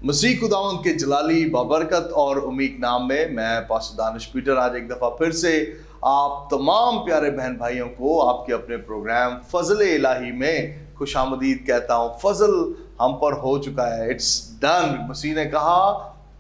मसीह खुदावंद के जलाली बाबरकत और उम्मीद नाम में मैं पास्टर दानिश पीटर आज एक दफ़ा फिर से आप तमाम प्यारे बहन भाइयों को आपके अपने प्रोग्राम फजल इलाही में खुशामदीद कहता हूँ। फजल हम पर हो चुका है, इट्स डन। मसीह ने कहा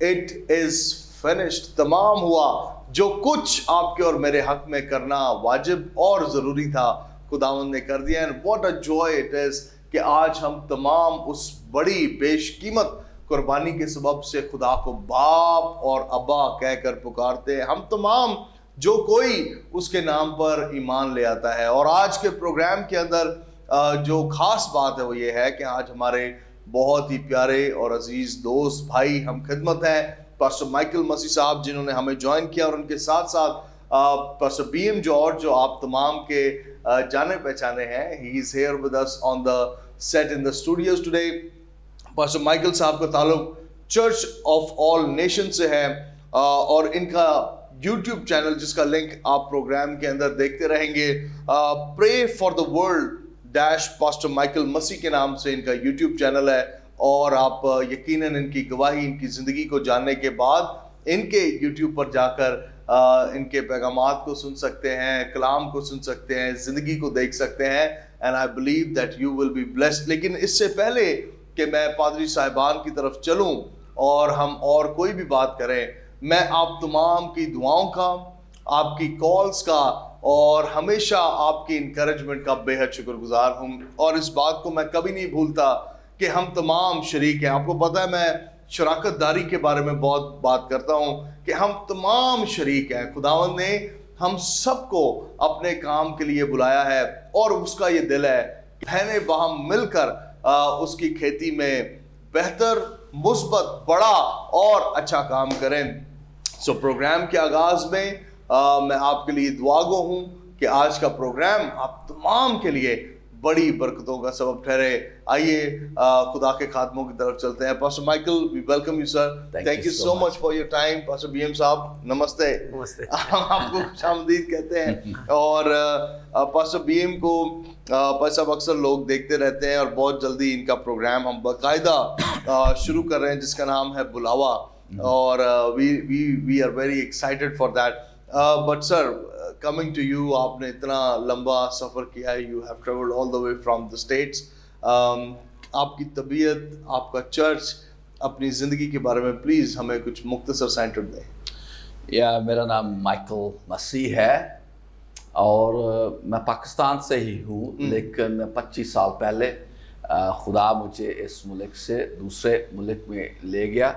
इट इज़ फिनिश्ड, तमाम हुआ। जो कुछ आपके और मेरे हक में करना वाजिब और ज़रूरी था खुदावंद ने कर दिया। And what a joy it is कि आज हम तमाम उस बड़ी बेशकीमत कुर्बानी के सबब से खुदा को बाप और अब्बा कहकर पुकारते हैं। हम तमाम जो कोई उसके नाम पर ईमान ले आता है। और आज के प्रोग्राम के अंदर जो खास बात है वो ये है कि आज हमारे बहुत ही प्यारे और अजीज दोस्त भाई हम खिदमत हैं पास्टर माइकल मसीह साहब, जिन्होंने हमें ज्वाइन किया, और उनके साथ साथ पास्टर BM जॉर्ज, जो आप तमाम के जाने पहचाने हैं। He is here with us on the set in the studios today. Pastor Michael साहब का ताल्लुक चर्च ऑफ ऑल नेशन से है और इनका यूट्यूब चैनल, जिसका लिंक आप प्रोग्राम के अंदर देखते रहेंगे, pray for the world dash pastor Michael Masih के नाम से इनका यूट्यूब चैनल है। और आप यकीनन इनकी गवाही, इनकी ज़िंदगी को जानने के बाद इनके यूट्यूब पर जाकर इनके पैगामात को सुन सकते हैं, कलाम को सुन सकते हैं, ज़िंदगी को देख सकते हैं। And I believe that you will be blessed. लेकिन इससे पहले कि मैं पादरी साहिबान की तरफ चलूं और हम और कोई भी बात करें, मैं आप तमाम की दुआओं का, आपकी कॉल्स का और हमेशा आपकी इंकरेजमेंट का बेहद शुक्रगुजार हूं। और इस बात को मैं कभी नहीं भूलता कि हम तमाम शरीक हैं। आपको पता है मैं शराकत दारी के बारे में बहुत बात करता हूं कि हम तमाम शरीक हैं। खुदावंद ने हम सबको अपने काम के लिए बुलाया है और उसका ये दिल है कि बहने बाहम मिलकर उसकी खेती में बेहतर, मुस्बत, बड़ा और अच्छा काम करें। सो प्रोग्राम के आगाज में मैं आपके लिए दुआगो हूँ कि आज का प्रोग्राम आप तमाम के लिए बड़ी बरकतों का सबब ठहरे। आइए खुदा के खादमों की तरफ चलते हैं। Pastor Michael, we welcome you sir. Thank you so much for your time. Pastor BM साहब नमस्ते। नमस्ते। हम आपको खुशामदीद कहते हैं। और पास्टर BM को पास्टर साहब अक्सर लोग देखते रहते हैं और बहुत जल्दी इनका प्रोग्राम हम बाकायदा शुरू कर रहे हैं जिसका नाम है बुलावा। और we are very excited for that. But sir, coming to you, आपने इतना लंबा सफ़र किया है, you have travelled all the way from the States. आपकी तबीयत, आपका चर्च, अपनी ज़िंदगी के बारे में प्लीज़ हमें कुछ मुख्तसर सा इंट्रो दें। मेरा नाम माइकल मसीह है और मैं पाकिस्तान से ही हूँ, लेकिन 25 साल पहले खुदा मुझे इस मुल्क से दूसरे मुल्क में ले गया।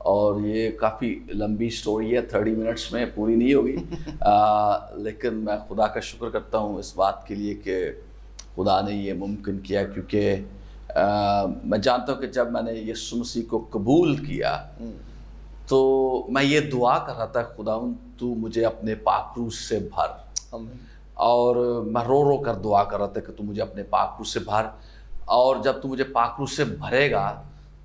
और ये काफ़ी लंबी स्टोरी है, 30 मिनट्स में पूरी नहीं होगी। लेकिन मैं खुदा का शुक्र करता हूँ इस बात के लिए कि खुदा ने ये मुमकिन किया, क्योंकि मैं जानता हूँ कि जब मैंने यीशु मसीह को कबूल किया तो मैं ये दुआ कर रहा था, खुदावंद तू मुझे अपने पाकरू से भर। और मैं रो रो कर दुआ कर रहा था कि तू मुझे अपने पाकरू से भर। और जब तू मुझे पाकरू से भरेगा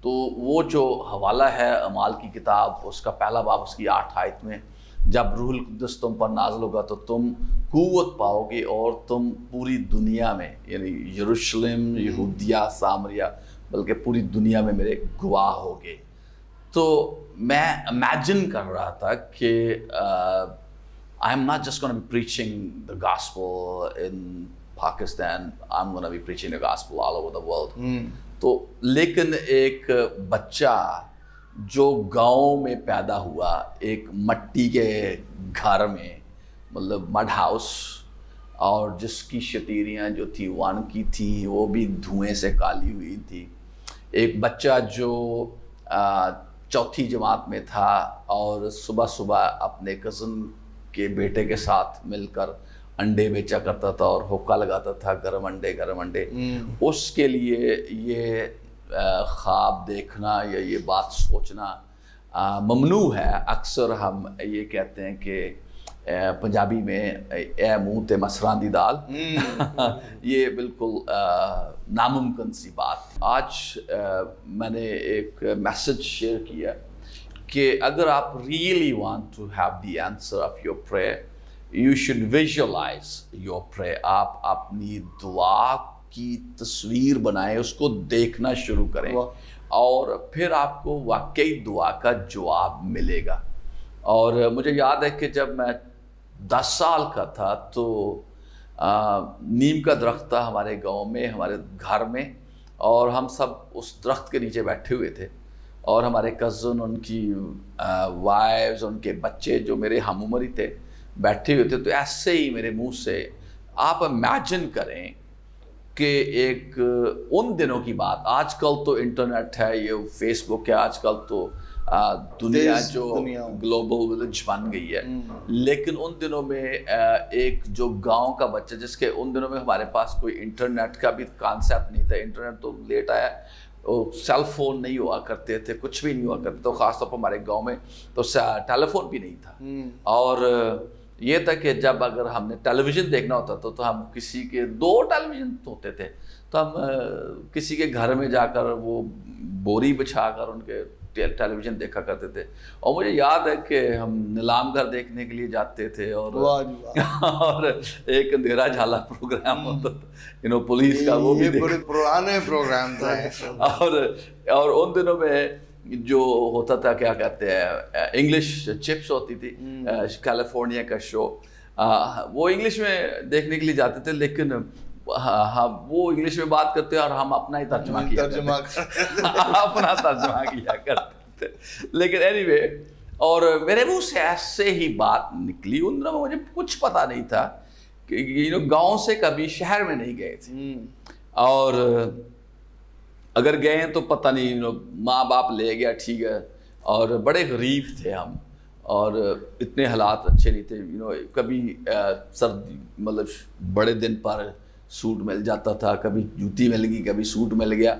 तो वो जो हवाला है अमाल की किताब, उसका पहला बाब उसकी 8 आयत में, जब रूहुल कुद्दस तुम पर नाज़िल होगा तो तुम क़ुव्वत पाओगे और तुम पूरी दुनिया में, यानी यरूशलेम, यहूदिया, सामरिया, बल्कि पूरी दुनिया में मेरे गवाह होगे। तो मैं इमेजिन कर रहा था कि I am not just gonna be preaching the gospel in Pakistan, I am gonna be preaching the gospel all over the world. तो लेकिन एक बच्चा जो गांव में पैदा हुआ, एक मट्टी के घर में, मतलब मड हाउस, और जिसकी शतीरियाँ जो थी वन की थी, वो भी धुएं से काली हुई थी। एक बच्चा जो 4th जमात में था और सुबह सुबह अपने कज़न के बेटे के साथ मिलकर अंडे बेचा करता था और हुक्का लगाता था, गरम अंडे। उसके लिए ये ख्वाब देखना या ये बात सोचना ममनू है। अक्सर हम ये कहते हैं कि पंजाबी में ए मुँह ते मसरां दी दाल। ये बिल्कुल नामुमकिन सी बात। आज मैंने एक मैसेज शेयर किया कि अगर आप really want to have the answer of your prayer, you should visualize your prayer. आप अपनी दुआ की तस्वीर बनाएं, उसको देखना शुरू करें اور پھر آپ کو واقعی دعا کا جواب ملے گا. اور مجھے یاد ہے کہ جب میں 10 سال کا تھا تو نیم کا درخت تھا ہمارے گاؤں میں، ہمارے گھر میں، اور ہم سب اس درخت کے نیچے بیٹھے ہوئے تھے، اور ہمارے کزن، ان کی وائفز، ان کے بچے جو میرے ہم عمری تھے بیٹھے ہوئے تھے. تو ایسے ہی میرے منہ سے، آپ امیجن کریں کہ ایک ان دنوں کی بات، آج کل تو انٹرنیٹ ہے، یہ فیس بک ہے، آج کل تو دنیا جو گلوبل ولیج بن گئی ہے، لیکن ان دنوں میں ایک جو گاؤں کا بچہ، جس کے ان دنوں میں ہمارے پاس کوئی انٹرنیٹ کا بھی کانسیپٹ نہیں تھا، انٹرنیٹ تو لیٹ آیا، سیل فون نہیں ہوا کرتے تھے، کچھ بھی نہیں ہوا کرتے، تو خاص طور پر ہمارے گاؤں میں تو ٹیلی فون بھی نہیں تھا. اور یہ تھا کہ جب اگر ہم نے ٹیلی ویژن دیکھنا ہوتا تھا تو ہم کسی کے 2 ٹیلی ویژن ہوتے تھے، تو ہم کسی کے گھر میں جا کر وہ بوری بچھا کر ان کے ٹیلی ویژن دیکھا کرتے تھے. اور مجھے یاد ہے کہ ہم نیلام گھر دیکھنے کے لیے جاتے تھے، اور ایک اندھیرا جھالا پروگرام ہوتا تھا، پولیس کا، وہ بھی بڑے پرانے پروگرام تھا. اور ان دنوں میں جو ہوتا تھا، کیا کہتے ہیں، انگلش چپس ہوتی تھی، کیلیفورنیا کا شو، وہ انگلش میں دیکھنے کے لیے جاتے تھے، لیکن وہ انگلش میں بات کرتے اور ہم اپنا ہی ترجمہ اپنا ترجمہ کیا کرتے تھے. لیکن اینی وے، اور میرے منہ سے ایسے ہی بات نکلی. ان دنوں میں مجھے کچھ پتا نہیں تھا کہ گاؤں سے کبھی شہر میں نہیں گئے تھے، اور اگر گئے ہیں تو پتہ نہیں، ماں باپ لے گیا، ٹھیک ہے، اور بڑے غریب تھے ہم، اور اتنے حالات اچھے نہیں تھے. کبھی سردی، مطلب بڑے دن پر سوٹ مل جاتا تھا، کبھی جوتی مل گئی، کبھی سوٹ مل گیا،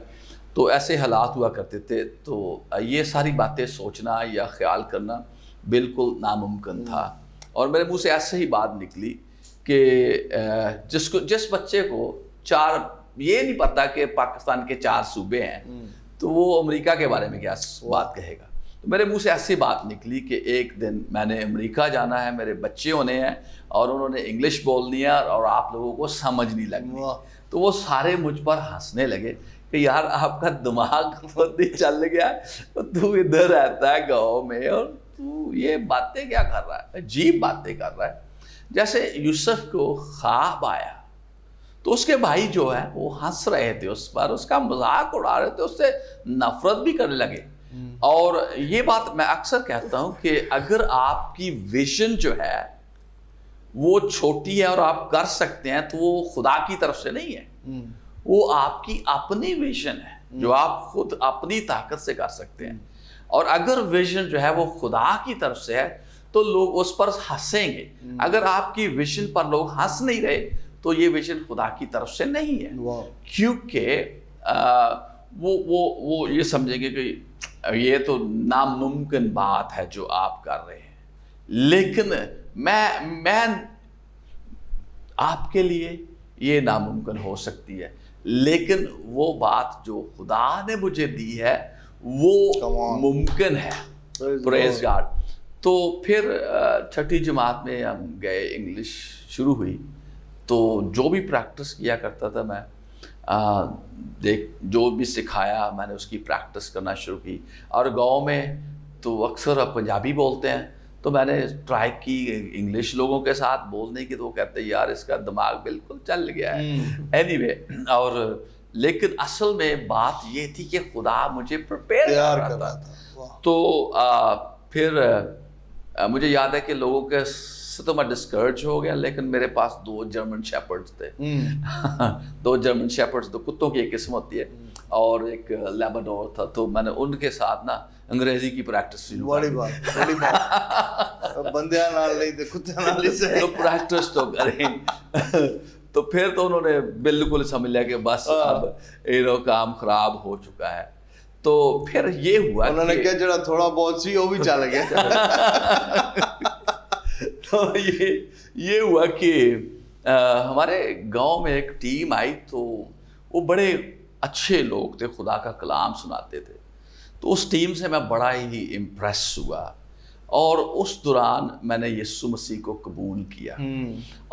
تو ایسے حالات ہوا کرتے تھے. تو یہ ساری باتیں سوچنا یا خیال کرنا بالکل ناممکن تھا. اور میرے منہ سے ایسے ہی بات نکلی کہ جس بچے کو یہ نہیں پتا کہ پاکستان کے 4 صوبے ہیں، تو وہ امریکہ کے بارے میں کیا بات کہے گا. تو میرے منہ سے ایسی بات نکلی کہ ایک دن میں نے امریکہ جانا ہے، میرے بچے ہونے ہیں، اور انہوں نے انگلش بولنی ہے، اور آپ لوگوں کو سمجھ نہیں لگنی. تو وہ سارے مجھ پر ہنسنے لگے کہ یار آپ کا دماغ چل گیا، تو ادھر رہتا ہے گاؤں میں اور تو یہ باتیں کیا کر رہا ہے، عجیب باتیں کر رہا ہے. جیسے یوسف کو خواب آیا تو اس کے بھائی جو ہے وہ ہنس رہے تھے اس پر، اس کا مذاق اڑا رہے تھے، اس سے نفرت بھی کرنے لگے. اور یہ بات میں اکثر کہتا ہوں کہ اگر آپ کی ویژن جو ہے وہ چھوٹی ہے اور آپ کر سکتے ہیں، تو وہ خدا کی طرف سے نہیں ہے، وہ آپ کی اپنی ویژن ہے جو آپ خود اپنی طاقت سے کر سکتے ہیں. اور اگر ویژن جو ہے وہ خدا کی طرف سے ہے تو لوگ اس پر ہنسیں گے. اگر آپ کی ویژن پر لوگ ہنس نہیں رہے تو یہ ویژن خدا کی طرف سے نہیں ہے، کیونکہ وہ یہ سمجھیں گے کہ یہ تو ناممکن بات ہے جو آپ کر رہے ہیں. لیکن میں آپ کے لیے یہ ناممکن ہو سکتی ہے، لیکن وہ بات جو خدا نے مجھے دی ہے وہ ممکن ہے. پریز گاڈ. تو پھر 6ٹھی جماعت میں ہم گئے، انگلش شروع ہوئی، تو جو بھی پریکٹس کیا کرتا تھا میں، جو بھی سکھایا میں نے اس کی پریکٹس کرنا شروع کی. اور گاؤں میں تو اکثر پنجابی بولتے ہیں، تو میں نے ٹرائی کی انگلش لوگوں کے ساتھ بولنے کی، تو وہ کہتے ہیں یار اس کا دماغ بالکل چل گیا ہے. اینی وے، اور لیکن اصل میں بات یہ تھی کہ خدا مجھے پریپیئر کر رہا تھا. تو پھر مجھے یاد ہے کہ لوگوں کے سے تو میں ڈسکرج ہو گیا، لیکن میرے پاس 2 جرمن شیپرڈز تھے. 2 جرمن شیپرڈز، تو کتوں کی ایک قسم ہوتی ہے، اور ایک لیبراڈور تھا. تو میں نے ان کے ساتھ نا انگریزی کی پریکٹس شروع بڑی بات بندیاں نال نہیں تے کتیاں نال ہی سے تو پریکٹس تو کریں. تو پھر تو انہوں نے بالکل سمجھ لیا کہ بس اب کام خراب ہو چکا ہے. تو پھر یہ ہوا، انہوں نے کہا جڑا تھوڑا بہت سی وہ بھی چل گیا. تو یہ ہوا کہ ہمارے گاؤں میں ایک ٹیم آئی، تو وہ بڑے اچھے لوگ تھے، خدا کا کلام سناتے تھے. تو اس ٹیم سے میں بڑا ہی امپریس ہوا، اور اس دوران میں نے یسوع مسیح کو قبول کیا.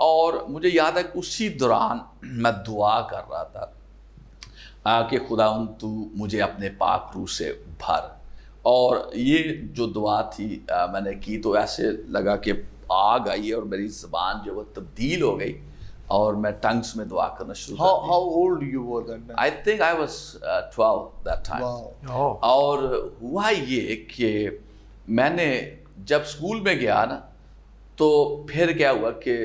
اور مجھے یاد ہے کہ اسی دوران میں دعا کر رہا تھا، کہ خداوند تو مجھے اپنے پاک روح سے بھر. اور یہ جو دعا تھی میں نے کی تو ایسے لگا کہ آگ آئی اور میری زبان جو وہ تبدیل ہو گئی اور میں ٹنگس میں دعا کرنا شروع کر دی. How old you were then? I think I was 12 that time. Wow. اور ہوا یہ کہ میں نے جب اسکول میں گیا نا تو پھر کیا ہوا کہ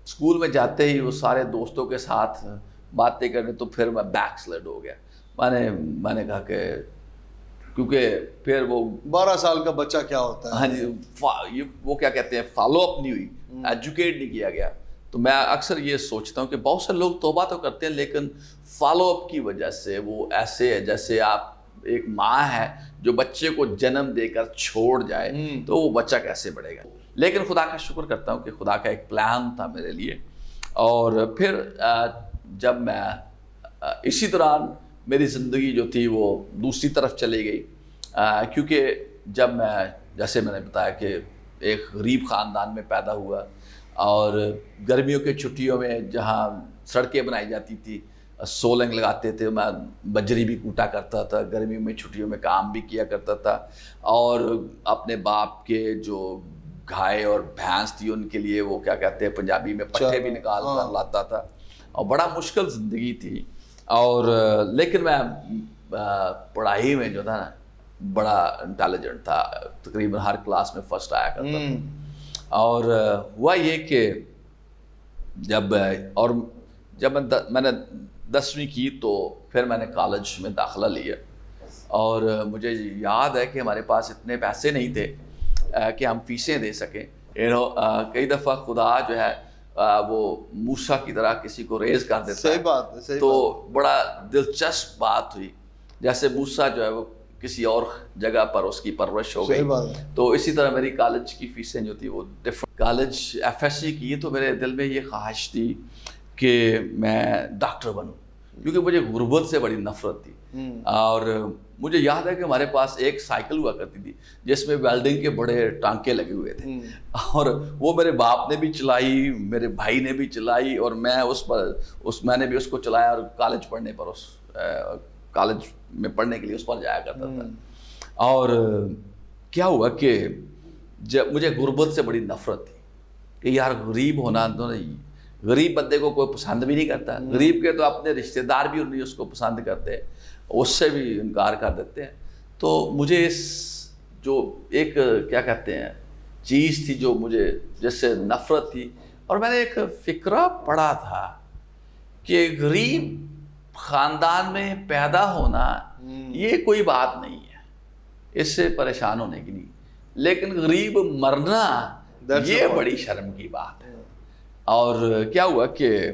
اسکول میں جاتے ہی وہ سارے دوستوں کے ساتھ باتیں کرنے تو پھر میں بیک سلیڈ ہو گیا. میں نے کہا کہ کیونکہ پھر وہ 12 سال کا بچہ کیا ہوتا ہے. ہاں جی وہ کیا کہتے ہیں فالو اپ نہیں ہوئی, ایجوکیٹ نہیں کیا گیا. تو میں اکثر یہ سوچتا ہوں کہ بہت سے لوگ توبہ تو کرتے ہیں لیکن فالو اپ کی وجہ سے وہ ایسے ہے جیسے آپ ایک ماں ہے جو بچے کو جنم دے کر چھوڑ جائے تو وہ بچہ کیسے بڑھے گا. لیکن خدا کا شکر کرتا ہوں کہ خدا کا ایک پلان تھا میرے لیے. اور پھر جب میں اسی دوران میری زندگی جو تھی وہ دوسری طرف چلی گئی, کیونکہ جب میں جیسے میں نے بتایا کہ ایک غریب خاندان میں پیدا ہوا اور گرمیوں کے چھٹیوں میں جہاں سڑکیں بنائی جاتی تھی سولنگ لگاتے تھے, میں بجری بھی کوٹا کرتا تھا, گرمیوں میں چھٹیوں میں کام بھی کیا کرتا تھا اور اپنے باپ کے جو گائے اور بھینس تھی ان کے لیے وہ کیا کہتے ہیں پنجابی میں پٹھے بھی نکال کر لاتا تھا اور بڑا مشکل زندگی تھی. اور لیکن میں پڑھائی میں جو تھا نا بڑا انٹیلیجنٹ تھا, تقریباً ہر کلاس میں فرسٹ آیا کرتا تھا. اور ہوا یہ کہ جب میں نے 10ویں کی تو پھر میں نے کالج میں داخلہ لیا اور مجھے یاد ہے کہ ہمارے پاس اتنے پیسے نہیں تھے کہ ہم فیسیں دے سکیں. کئی دفعہ خدا جو ہے وہ موسیٰ کی طرح کسی کو ریز کر دیتا ہے. صحیح بات ہے. تو بڑا دلچسپ بات ہوئی, جیسے موسیٰ جو ہے وہ کسی اور جگہ پر اس کی پرورش ہو گئی, تو اسی طرح میری کالج کی فیسیں جو تھی وہ ڈفرنٹ. کالج FSC کی تو میرے دل میں یہ خواہش تھی کہ میں ڈاکٹر بنوں کیونکہ مجھے غربت سے بڑی نفرت تھی. اور مجھے یاد ہے کہ ہمارے پاس ایک سائیکل ہوا کرتی تھی جس میں ویلڈنگ کے بڑے ٹانکے لگے ہوئے تھے اور وہ میرے باپ نے بھی چلائی, میرے بھائی نے بھی چلائی اور میں نے بھی اس کو چلایا اور کالج پڑھنے پر کالج میں پڑھنے کے لیے اس پر جایا کرتا تھا. اور کیا ہوا کہ جب مجھے غربت سے بڑی نفرت تھی کہ یار غریب ہونا تو نہیں, غریب بندے کو کوئی پسند بھی نہیں کرتا, غریب کے تو اپنے رشتہ دار بھی نہیں اس کو پسند کرتے, اس سے بھی انکار کر دیتے ہیں. تو مجھے اس جو ایک کیا کہتے ہیں چیز تھی جو مجھے جس سے نفرت تھی, اور میں نے ایک فقرہ پڑھا تھا کہ غریب خاندان میں پیدا ہونا یہ کوئی بات نہیں ہے, اس سے پریشان ہونے کی نہیں, لیکن غریب مرنا یہ بڑی شرم کی بات ہے. اور کیا ہوا کہ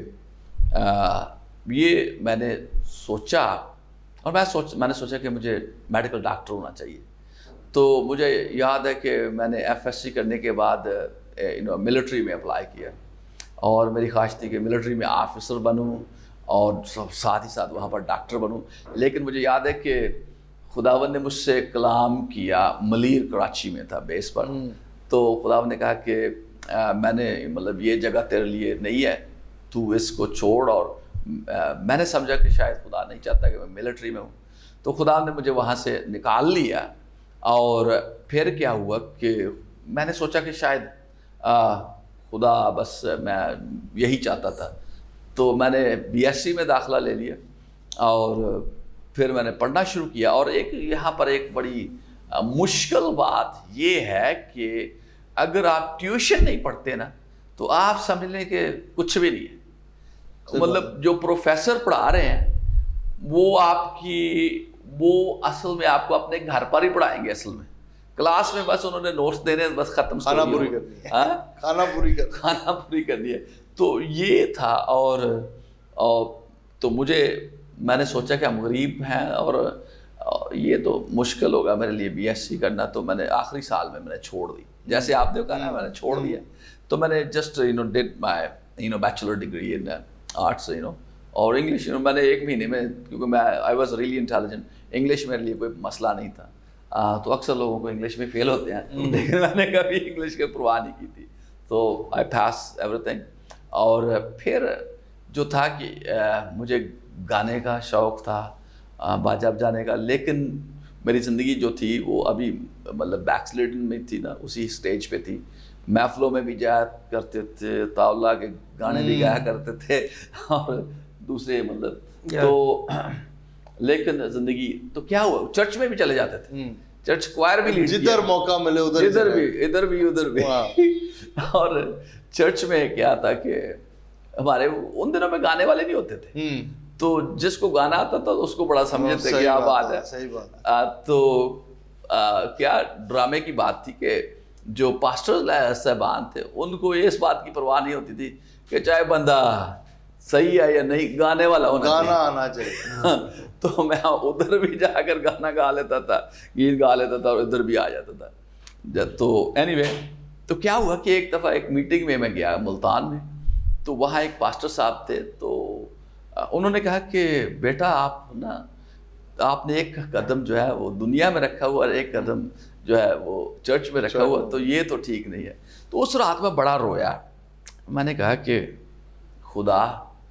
یہ میں نے سوچا اور میں نے سوچا کہ مجھے میڈیکل ڈاکٹر ہونا چاہیے. تو مجھے یاد ہے کہ میں نے FSC کرنے کے بعد ملٹری میں اپلائی کیا اور میری خواہش تھی کہ ملٹری میں آفیسر بنوں اور ساتھ ہی ساتھ وہاں پر ڈاکٹر بنوں. لیکن مجھے یاد ہے کہ خداوند نے مجھ سے کلام کیا, ملیر کراچی میں تھا بیس پر, تو خداوند نے کہا کہ میں نے مطلب یہ جگہ تیرے لیے نہیں ہے, تو اس کو چھوڑ. اور میں نے سمجھا کہ شاید خدا نہیں چاہتا کہ میں ملٹری میں ہوں, تو خدا نے مجھے وہاں سے نکال لیا. اور پھر کیا ہوا کہ میں نے سوچا کہ شاید خدا بس میں یہی چاہتا تھا, تو میں نے BSc میں داخلہ لے لیا اور پھر میں نے پڑھنا شروع کیا. اور یہاں پر ایک بڑی مشکل بات یہ ہے کہ اگر آپ ٹیوشن نہیں پڑھتے نا تو آپ سمجھ لیں کہ کچھ بھی نہیں ہے. مطلب جو پروفیسر پڑھا رہے ہیں وہ اصل میں آپ کو اپنے گھر پر ہی پڑھائیں گے. اصل میں کلاس میں بس انہوں نے نوٹس دینے بس ختم, کھانا پوری کرنی ہے. تو یہ تھا. اور تو میں نے سوچا کہ ہم غریب ہیں اور یہ تو مشکل ہوگا میرے لیے BSc کرنا, تو میں نے آخری سال میں نے چھوڑ دی. جیسے آپ نے کہا نا میں نے چھوڑ دیا, تو میں نے just did my bachelor degree in arts اور انگلش. میں نے 1 مہینے میں, کیونکہ میں I was really intelligent, English میرے لیے کوئی مسئلہ نہیں تھا. تو اکثر لوگوں کو انگلش میں فیل ہوتے ہیں, لیکن میں نے کبھی انگلش کی پرواہ نہیں کی تھی, تو آئی پاس ایوری تھنگ. اور پھر جو تھا کہ مجھے गाने का शौक़ था, बाजा बजाने का, लेकिन मेरी ज़िंदगी जो थी वो अभी मतलब बैकस्लिडिंग में थी ना, उसी स्टेज पे थी। महफ़िलों में भी जाया करते थे, तावला के गाने भी गाया करते थे और दूसरे मतलब तो लेकिन ज़िंदगी तो क्या हुआ, चर्च में भी चले जाते थे, चर्च क्वायर भी लीड किया, जिधर मौका मिले उधर, इधर भी और चर्च में क्या था कि हमारे उन दिनों में गाने वाले नहीं होते थे, तो जिसको गाना आता था उसको बड़ा समझते क्या बात है, सही बात है। तो क्या ड्रामे की बात थी कि जो पास्टर साहबान थे उनको इस बात की परवाह नहीं होती थी कि चाहे बंदा सही है या नहीं, गाने वाला होना गाना आना चाहिए। तो मैं उधर भी जाकर गाना गा लेता था, गीत गा लेता था और इधर भी आ जाता था। तो एनीवे, तो क्या हुआ कि एक दफ़ा एक मीटिंग में मैं गया मुल्तान में, तो वहाँ एक पास्टर साहब थे, तो उन्होंने कहा कि बेटा आप ना, आपने एक कदम जो है वो दुनिया में रखा हुआ और एक कदम जो है वो चर्च में रखा हुआ, तो ये तो ठीक नहीं है। तो उस रात में बड़ा रोया। मैंने कहा कि खुदा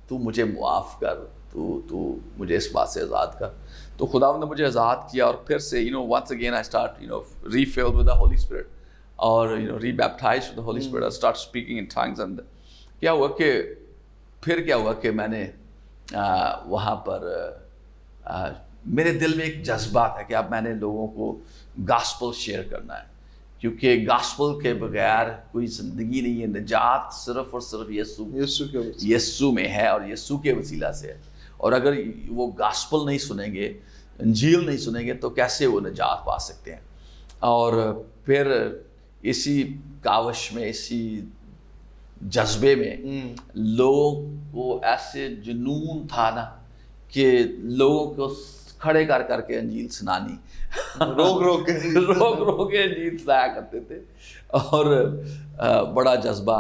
तू मुझे मुआफ़ कर, तू मुझे इस बात से आज़ाद कर। तो खुदा ने मुझे आज़ाद किया और फिर से once again I start refilled with the Holy Spirit और rebaptized with the Holy Spirit, I start speaking in tongues। and क्या हुआ कि फिर क्या हुआ कि मैंने वहाँ पर मेरे दिल में एक जज्बा था कि अब मैंने लोगों को गॉस्पेल शेयर करना है, क्योंकि गॉस्पेल के बगैर कोई ज़िंदगी नहीं है। निजात सिर्फ और सिर्फ यीशु में है और यीशु के वसीला से है। और अगर वो गॉस्पेल नहीं सुनेंगे, इंजील नहीं सुनेंगे, तो कैसे वो निजात पा सकते हैं। और फिर इसी कावश में, इसी जज्बे में लोगों को ऐसे जुनून था ना कि लोगों को खड़े कर करके अंजील सुनानी, रोक के अंजील सुनाया करते थे। और बड़ा जज्बा,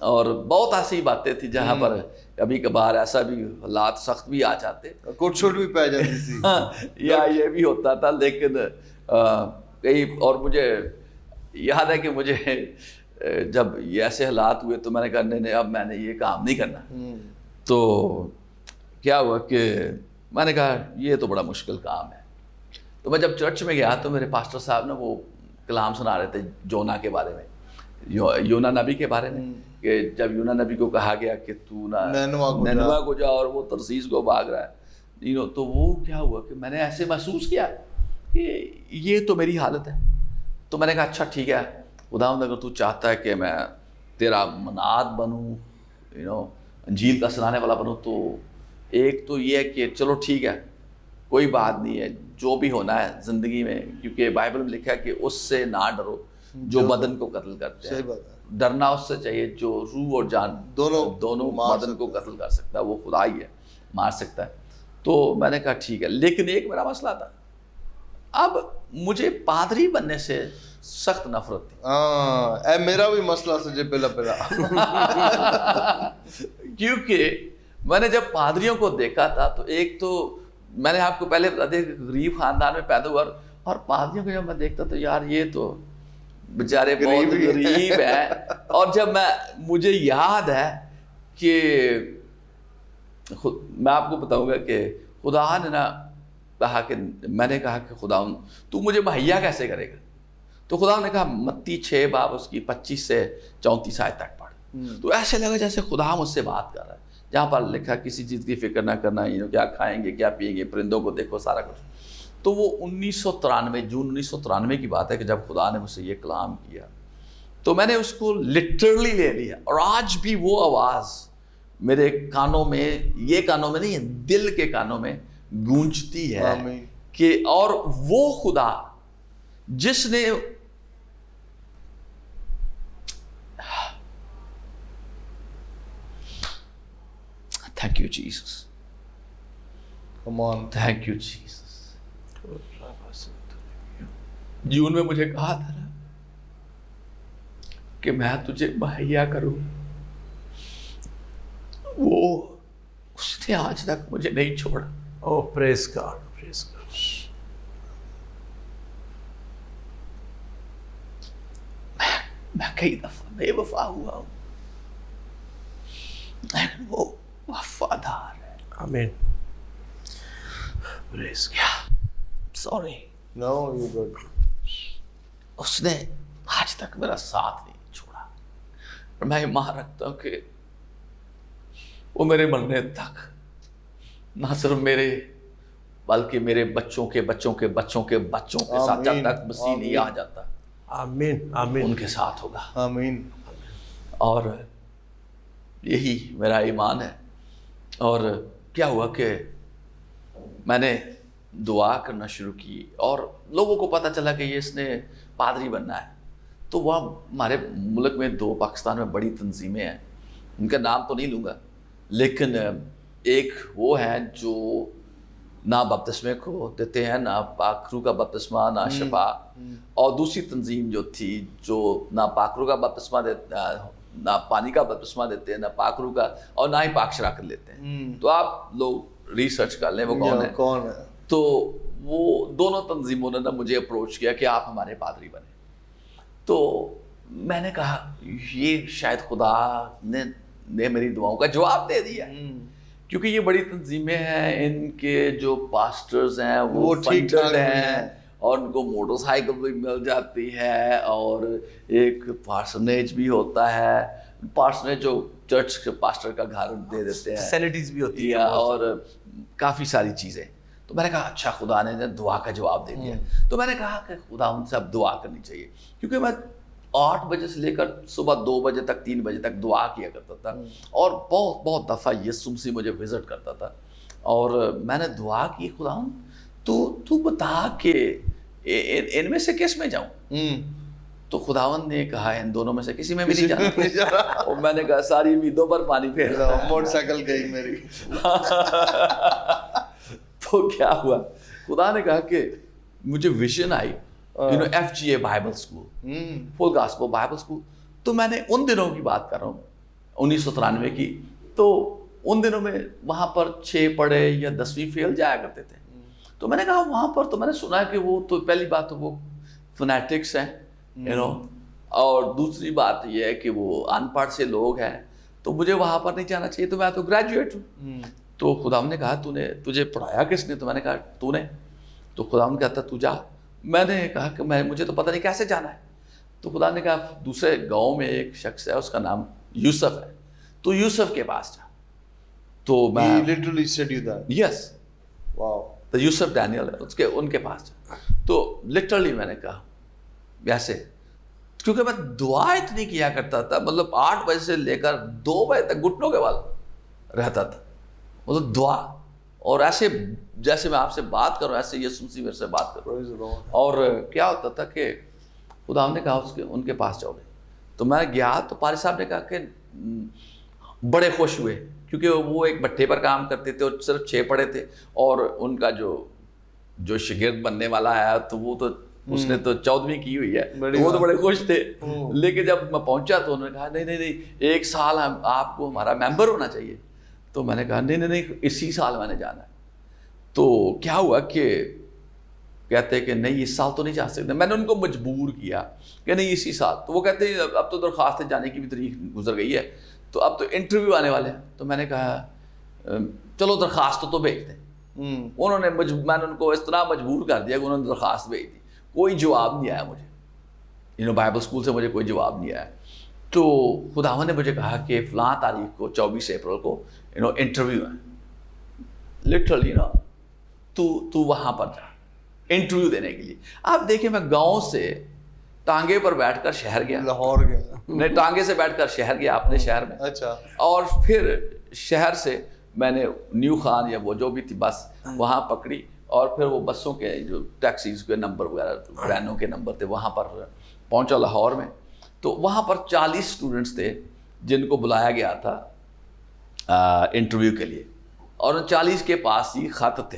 और बहुत ऐसी बातें थी जहाँ पर कभी कभार ऐसा भी हालात सख्त भी आ जाते, कोट छोट भी पै जाती थी या ये भी होता था। लेकिन कई, और मुझे याद है कि मुझे जब ये ऐसे हालात हुए तो मैंने कहा नहीं, अब मैंने ये काम नहीं करना। तो क्या हुआ कि मैंने कहा ये तो बड़ा मुश्किल काम है। तो मैं जब चर्च में गया तो मेरे पास्टर साहब ने वो कलाम सुना रहे थे जोना के बारे में, योना नबी के बारे में, कि जब योना नबी को कहा गया कि तू ना नैनवा को जा और वो तरसीस को भाग रहा है, तो वो क्या हुआ कि मैंने ऐसे महसूस किया कि ये तो मेरी हालत है। तो मैंने कहा अच्छा ठीक है खुदावंद, अगर तू चाहता है कि मैं तेरा मनाद बनूं, अंजील का सुनाने वाला बनूं, तो एक तो ये है कि चलो ठीक है, कोई बात नहीं है, जो भी होना है ज़िंदगी में, क्योंकि बाइबल में लिखा है कि उससे ना डरो जो बदन को कत्ल करते हैं। सही बात है। डरना उससे चाहिए जो रूह और जान दोनों बदन को कत्ल कर सकता है, वो खुदा ही है, मार सकता है। तो मैंने कहा ठीक है, लेकिन एक मेरा मसला था, अब मुझे पादरी बनने से सख्त नफरत थी। मेरा भी मसला से पहला क्योंकि मैंने जब पादरियों को देखा था, तो एक तो मैंने आपको पहले बता दिया गरीब खानदान में पैदा हुआ, और पादरियों को जब मैं देखता तो यार ये तो बेचारे बहुत गरीब है। और जब मुझे याद है कि मैं आपको बताऊंगा कि खुदा ने ना कहा कि मैंने कहा कि खुदा तू मुझे मुहैया कैसे करेगा। तो खुदा ने कहा मत्ती 6 बाब उसकी 25 से 34 आयत तक पढ़। तो ऐसे लगा जैसे खुदा मुझसे बात कर रहा है, जहाँ पर लिखा किसी चीज़ की फिक्र ना करना, क्या खाएंगे क्या पिएंगे, परिंदों को देखो, सारा कुछ। तो वो 1993 जून 1993 की बात है कि जब खुदा ने मुझसे ये कलाम किया, तो मैंने उसको लिटरली ले लिया। और आज भी वो आवाज़ मेरे कानों में, ये कानों में नहीं है, दिल के कानों में गूंजती है कि और वो खुदा जिसने thank you Jesus, come on, thank you Jesus, जीवन में मुझे कहा था ना कि मैं तुझे मुहैया करूं, वो उसने आज तक मुझे नहीं छोड़ा। ओह प्रेज गॉड, प्रेज गॉड। मैं कई दफा बेवफा हुआ हूं, लेकिन वो वफादार है। आमीन। Praise God. Sorry, No, you good. उसने आज तक मेरा साथ नहीं छोड़ा। और मैं ईमान रखता हूँ कि वो मेरे मरने तक ना सिर्फ मेरे बल्कि मेरे बच्चों के बच्चों के बच्चों के बच्चों के साथ जब आमीन, तक मसीह नहीं आ जाता Amen. Amen. उनके साथ होगा। आमीन। और यही मेरा ईमान है। और क्या हुआ कि मैंने दुआ करना शुरू की और लोगों को पता चला कि ये इसने पादरी बनना है। तो वह हमारे मुल्क में 2 पाकिस्तान में बड़ी तंजीमें हैं, उनका नाम तो नहीं लूँगा, लेकिन एक वो है जो ना बपतिस्मे को देते हैं, ना पाखरू का बपतिस्मा, ना शफा, और दूसरी तंजीम जो थी जो ना पाखरू का बपतिस्मा ना पानी का बपतिस्मा देते हैं, ना पाखरू का, और ना ही पाक शराकत लेते हैं। तो आप लोग रिसर्च कर लें वो कौन है। कौन है? तो वो दोनों तंजीमों ने ना मुझे अप्रोच किया कि आप हमारे पादरी बने। तो मैंने कहा ये शायद खुदा ने मेरी दुआओं का जवाब दे दिया, क्योंकि ये बड़ी तंजीमें हैं, इनके जो पास्टर्स हैं वो ठीक ठाक हैं और उनको मोटरसाइकिल भी मिल जाती है और एक पार्सनेज भी होता है। पार्सनेज जो चर्च के पास्टर का घर दे देते हैं, फैसिलिटीज भी होती या और काफ़ी सारी चीज़ें। तो मैंने कहा अच्छा खुदा ने दुआ का जवाब दे दिया। तो मैंने कहा कि खुदा उनसे अब दुआ करनी चाहिए, क्योंकि मैं 8 बजे से लेकर सुबह 2 बजे तक 3 बजे तक दुआ किया करता था और बहुत बहुत दफ़ा यीशु मसीह मुझे विज़िट करता था। और मैंने दुआ की, खुदा तू बता कि इनमें से किस में जाऊं। तो खुदावंद ने कहा इन दोनों में से किसी में भी नहीं जाना। और मैंने कहा सारी उम्मीदों पर पानी फेर मोटरसाइकिल गई मेरी। तो क्या हुआ, खुदा ने कहा कि मुझे विजन आई, FGA Bible school, full gospel Bible school. तो मैंने उन दिनों की बात कर रहा हूँ 1993 की। तो उन दिनों में वहाँ पर 6 पढ़े या 10वीं फेल जाया करते थे। तो मैंने कहा वहाँ पर तो मैंने सुना कि वो तो पहली बात तो वो फनेटिक्स हैं, और दूसरी बात ये है कि वो अनपढ़ से लोग हैं, तो मुझे वहाँ पर नहीं जाना चाहिए। तो मैं तो ग्रेजुएट हूँ। तो खुदा ने कहा तुझे पढ़ाया किसने? तो मैंने कहा तूने। तो खुदा ने कहता तू जा। मैंने कहा कि मुझे तो पता नहीं कैसे जाना है। तो खुदा ने कहा दूसरे गांव में एक शख्स है, उसका नाम यूसुफ है, तो यूसुफ के पास जा। तो मैं literally study that. Yes, wow. तो यूसुफ डैनियल है, उनके पास जा। तो लिटरली मैंने कहा वैसे, क्योंकि मैं दुआ इतनी किया करता था, मतलब 8 बजे से लेकर 2 बजे तक घुटनों के बल रहता था, मतलब दुआ। और ऐसे जैसे मैं आपसे बात करूं ऐसे यीशु मसीह मेरे से बात करो। और क्या होता था कि खुदा ने कहा उनके पास जाओगे। तो मैं गया तो पारी साहब ने कहा कि बड़े खुश हुए, क्योंकि वो एक भट्टे पर काम करते थे और सिर्फ 6 पढ़े थे, और उनका जो शागिर्द बनने वाला है तो वो तो उसने तो 14वीं की हुई है, तो वो तो बड़े खुश थे। लेकिन जब मैं पहुंचा तो उन्होंने कहा नहीं 1 साल आपको हमारा मेंबर होना चाहिए। तो मैंने कहा नहीं इसी साल मैंने जाना है। तो क्या हुआ कि कहते कि नहीं इस साल तो नहीं जा सकते। मैंने उनको मजबूर किया कि नहीं इसी साल। तो वो कहते अब तो दरख्वास्त जाने की भी तारीख गुजर गई है, तो अब तो इंटरव्यू आने वाले हैं। तो मैंने कहा चलो दरख्वास्त तो भेज दें। उन्होंने मैंने उनको इस तरह मजबूर कर दिया कि उन्होंने दरख्वास्त भेज दी। कोई जवाब नहीं आया मुझे, बाइबल स्कूल से मुझे कोई जवाब नहीं आया। तो खुदावन ने मुझे कहा कि फ़लाँ तारीख को 24 अप्रैल को इंटरव्यू है, लिटरली तू वहाँ पर जा इंटरव्यू देने के लिए। आप देखिए मैं गांव से टांगे पर बैठकर शहर गया, लाहौर गया, नहीं टांगे से बैठकर शहर गया अपने शहर में। अच्छा। और फिर शहर से मैंने न्यू खान या वो जो भी थी बस वहाँ पकड़ी, और फिर वो बसों के जो टैक्सीज के नंबर वगैरह वैनों के नंबर थे वहाँ पर पहुँचा लाहौर में। तो वहाँ पर 40 स्टूडेंट्स थे जिनको बुलाया गया था इंटरव्यू के लिए, और उन 40 के पास ही खत थे,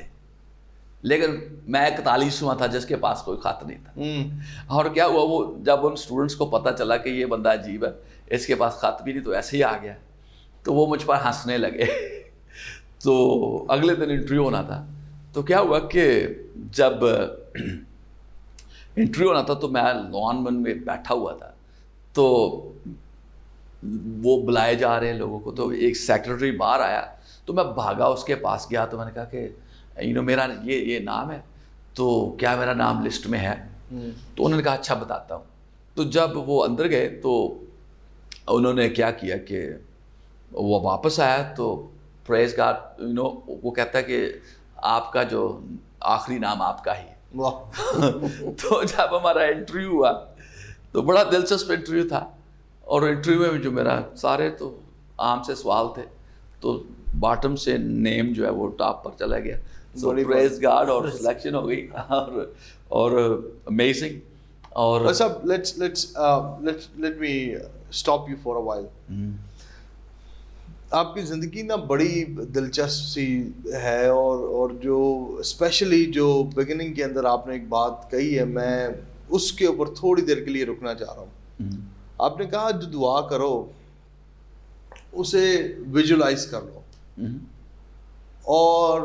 लेकिन मैं 41वां था जिसके पास कोई खत नहीं था। और क्या हुआ, वो जब उन स्टूडेंट्स को पता चला कि ये बंदा अजीब है, इसके पास खत भी नहीं तो ऐसे ही आ गया, तो वो मुझ पर हंसने लगे। तो अगले दिन इंटरव्यू होना था। तो क्या हुआ कि जब इंटरव्यू होना था तो मैं लॉन में बैठा हुआ था, तो वो बुलाए जा रहे हैं लोगों को। तो एक सेक्रेटरी बाहर आया, तो تو میں بھاگا اس کے پاس گیا تو میں نے کہا کہ میرا یہ نام ہے تو کیا میرا نام لسٹ میں ہے؟ تو انہوں نے کہا اچھا بتاتا ہوں. تو جب وہ اندر گئے تو انہوں نے کیا کیا کہ وہ واپس آیا تو پریز گاڈ وہ کہتا ہے کہ آپ کا جو آخری نام آپ کا ہی ہے. تو جب ہمارا انٹرویو ہوا تو بڑا دلچسپ انٹرویو تھا, اور انٹرویو میں جو میرا سارے تو عام سے سوال تھے تو باٹم سے نیم جو ہے وہ ٹاپ پر چلا گیا. سو پریز گاڈ, اور سلیکشن ہو گئی اور امیزنگ. اور صاحب let me stop you for a while. آپ کی زندگی نا بڑی دلچسپ سی ہے, اور جو اسپیشلی جو بگننگ کے اندر آپ نے ایک بات کہی ہے, میں اس کے اوپر تھوڑی دیر کے لیے رکنا چاہ رہا ہوں. آپ نے کہا جو دعا کرو اسے ویژولائز کر لو, اور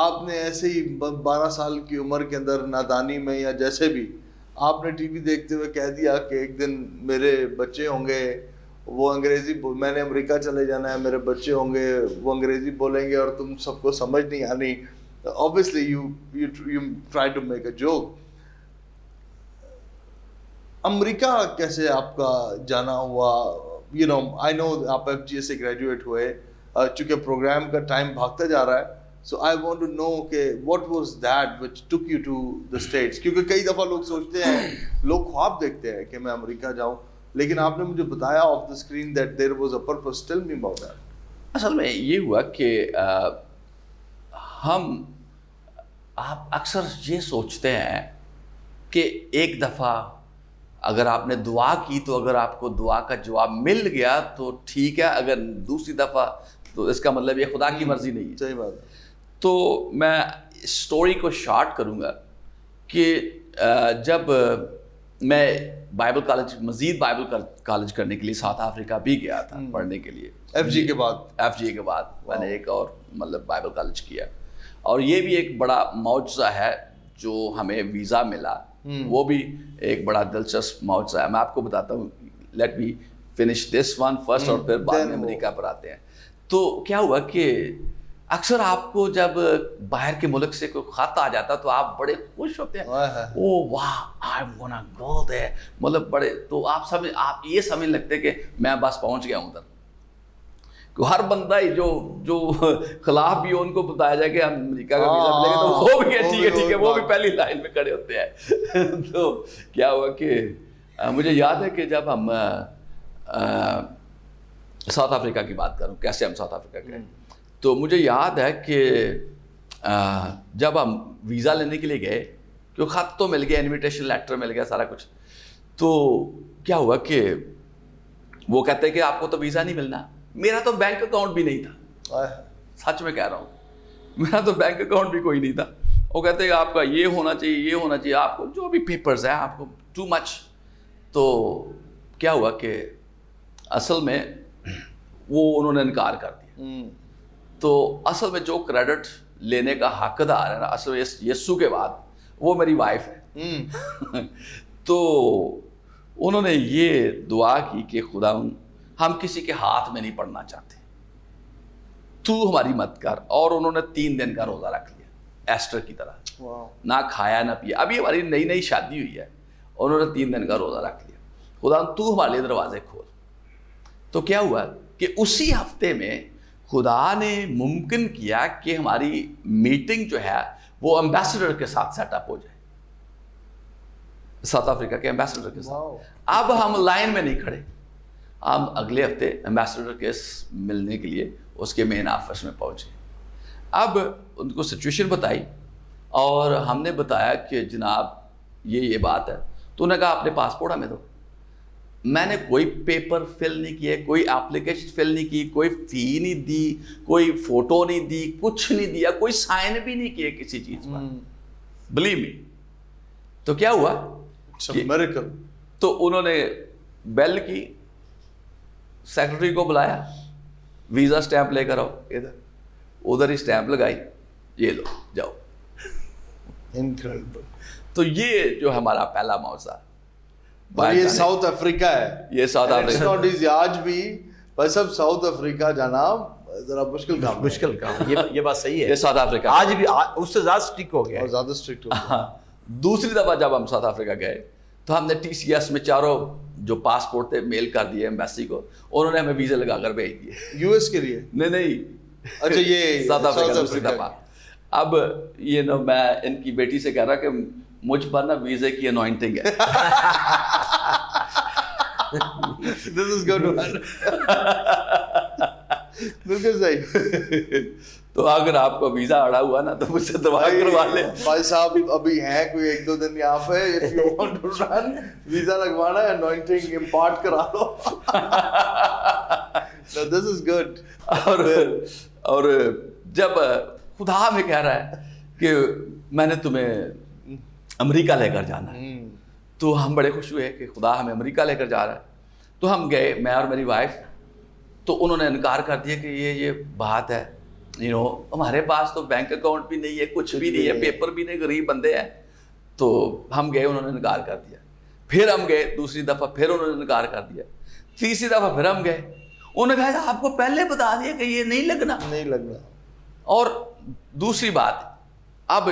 آپ نے ایسے ہی 12 سال کی عمر کے اندر نادانی میں یا جیسے بھی آپ نے ٹی وی دیکھتے ہوئے کہہ دیا کہ ایک دن میرے بچے ہوں گے وہ انگریزی, میں نے امریکہ چلے جانا ہے, میرے بچے ہوں گے وہ انگریزی بولیں گے اور تم سب کو سمجھ نہیں آنی. obviously you try to make a joke. امریکہ کیسے آپ کا جانا ہوا؟ I know آپ FGS سے گریجویٹ ہوئے, چونکہ پروگرام کا ٹائم بھاگتا جا رہا ہے, so I want to know کہ what was that which took you to the States. کیونکہ کئی دفعہ لوگ سوچتے ہیں, لوگ خواب دیکھتے ہیں کہ میں امریکہ جاؤں, لیکن آپ نے مجھے بتایا of the screen that there was a purpose. Tell me about that. اصل میں یہ ہوا کہ آپ اکثر یہ سوچتے ہیں کہ ایک دفعہ اگر آپ نے دعا کی تو اگر آپ کو دعا کا جواب مل گیا تو ٹھیک ہے, اگر دوسری دفعہ تو اس کا مطلب یہ خدا کی مرضی نہیں ہے. صحیح بات ہے. تو میں اسٹوری کو شارٹ کروں گا کہ جب میں بائبل کالج, مزید بائبل کالج کرنے کے لیے ساؤتھ افریقہ بھی گیا تھا پڑھنے کے لیے. FG کے بعد میں نے ایک اور مطلب بائبل کالج کیا, اور یہ بھی ایک بڑا معجزہ ہے جو ہمیں ویزا ملا, وہ بھی ایک بڑا دلچسپ معجزہ ہے. میں آپ کو بتاتا ہوں, let me finish this one first, اور پھر بعد میں امریکہ پر آتے ہیں. تو کیا ہوا کہ اکثر آپ کو جب باہر کے ملک سے کوئی خط آ جاتا تو آپ بڑے خوش ہوتے ہیں, او واہ آئی ایم گونا گو دیر, مطلب بڑے, تو آپ یہ سمجھ لگتے کہ میں بس پہنچ گیا ہوں ادھر. ہر بندہ جو خلاف بھی ہو ان کو بتایا جائے کہ امریکہ کا ویزا ملے گا تو وہ بھی ٹھیک ہے, وہ بھی پہلی لائن میں کھڑے ہوتے ہیں. تو کیا ہوا کہ مجھے یاد ہے کہ جب ہم ساؤتھ افریقہ کی بات کروں, کیسے ہم ساؤتھ افریقہ گئے, تو مجھے یاد ہے کہ جب ہم ویزا لینے کے لیے گئے, کہ خط تو مل گیا, انویٹیشن لیٹر مل گیا, سارا کچھ, تو کیا ہوا کہ وہ کہتے ہیں کہ آپ کو تو ویزا نہیں ملنا. میرا تو بینک اکاؤنٹ بھی نہیں تھا, سچ میں کہہ رہا ہوں, میرا تو بینک اکاؤنٹ بھی کوئی نہیں تھا. وہ کہتے ہیں آپ کا یہ ہونا چاہیے, آپ کو جو بھی پیپرز ہیں آپ کو ٹو مچ. تو کیا ہوا کہ اصل میں وہ انہوں نے انکار کر دیا. تو اصل میں جو کریڈٹ لینے کا حقدار ہے نا اصل میں یسوع کے بعد, وہ میری وائف ہے. تو انہوں نے یہ دعا کی کہ خدا ہم کسی کے ہاتھ میں نہیں پڑنا چاہتے, تو ہماری مت کر. اور انہوں نے 3 دن کا روزہ رکھ لیا ایسٹر کی طرح, نہ کھایا نہ پیا. ابھی ہماری نئی شادی ہوئی ہے, انہوں نے 3 دن کا روزہ رکھ لیا, خدا تو ہمارے لیے دروازے کھول. تو کیا ہوا کہ اسی ہفتے میں خدا نے ممکن کیا کہ ہماری میٹنگ جو ہے وہ ایمبیسڈر کے ساتھ سیٹ اپ ہو جائے, ساؤتھ افریقہ کے ایمبیسڈر کے ساتھ. اب ہم لائن میں نہیں کھڑے, ہم اگلے ہفتے ایمبیسڈر کے ملنے کے لیے اس کے مین آفس میں پہنچے. اب ان کو سچویشن بتائی اور ہم نے بتایا کہ جناب یہ بات ہے. تو انہوں نے کہا اپنے پاسپورٹ ہمیں دو. میں نے کوئی پیپر فل نہیں کیے, کوئی اپلیکیشن فل نہیں کی, کوئی فی نہیں دی, کوئی فوٹو نہیں دی, کچھ نہیں دیا, کوئی سائن بھی نہیں کیے کسی چیز پر, بلیو می. تو کیا ہوا, تو انہوں نے بیل کی, سیکرٹری کو بلایا, ویزا سٹیمپ لے کر آؤ ادھر, ادھر ہی سٹیمپ لگائی, یہ لو جاؤ. انکریڈیبل. تو یہ جو ہمارا پہلا معجزہ, یہ ساؤتھ افریقہ ہے, یہ ساؤتھ افریقہ آج بھی بس اب ساؤتھ افریقہ جانا ذرا مشکل کام ہے. مشکل کام یہ بات صحیح یہ ہے. ساؤتھ افریقہ آج بھی اس سے زیادہ اسٹرک ہو گیا اور ہے. زیادہ اسٹرکٹ ہو گیا. ہاں. دوسری دفعہ جب ہم ساؤتھ افریقہ گئے تو ہم نے ٹی سی ایس میں چاروں جو پاسپورٹ تھے میل کر دیے ایمبیسی کو, انہوں نے ہمیں ویزے لگا کر بھیج دیے. یو ایس کے لیے؟ نہیں اچھا یہ ساؤتھ افریقہ دوسری دفعہ. اب یہ نا میں ان کی بیٹی سے کہہ رہا کہ مجھ پر نا ویزے کی انوائنٹنگ ہے. This is good one. بالکل صحیح. تو اگر آپ کو ویزا اڑا ہوا نا تو مجھ سے دعا کروا لیں. بھائی صاحب ابھی ہیں کوئی 1-2 دن یہاں پہ, if you want to run visa لگوانا ہے, anointing impart کرا لو. No, this is good. اور جب خدا ہمیں کہہ رہا ہے کہ میں نے تمہیں امریکہ لے کر جانا ہے, تو ہم بڑے خوش ہوئے کہ خدا ہمیں امریکہ لے کر جا رہا ہے. تو ہم گئے, میں اور میری وائف, تو انہوں نے انکار کر دیا کہ یہ بات ہے, ہمارے پاس تو بینک اکاؤنٹ بھی نہیں ہے, کچھ بھی نہیں ہے, پیپر بھی نہیں, غریب بندے ہیں. تو ہم گئے, انہوں نے انکار کر دیا. پھر ہم گئے دوسری دفعہ, پھر انہوں نے انکار کر دیا. تیسری دفعہ پھر ہم گئے, انہوں نے کہا آپ کو پہلے بتا دیا کہ یہ نہیں لگنا. اور دوسری بات, اب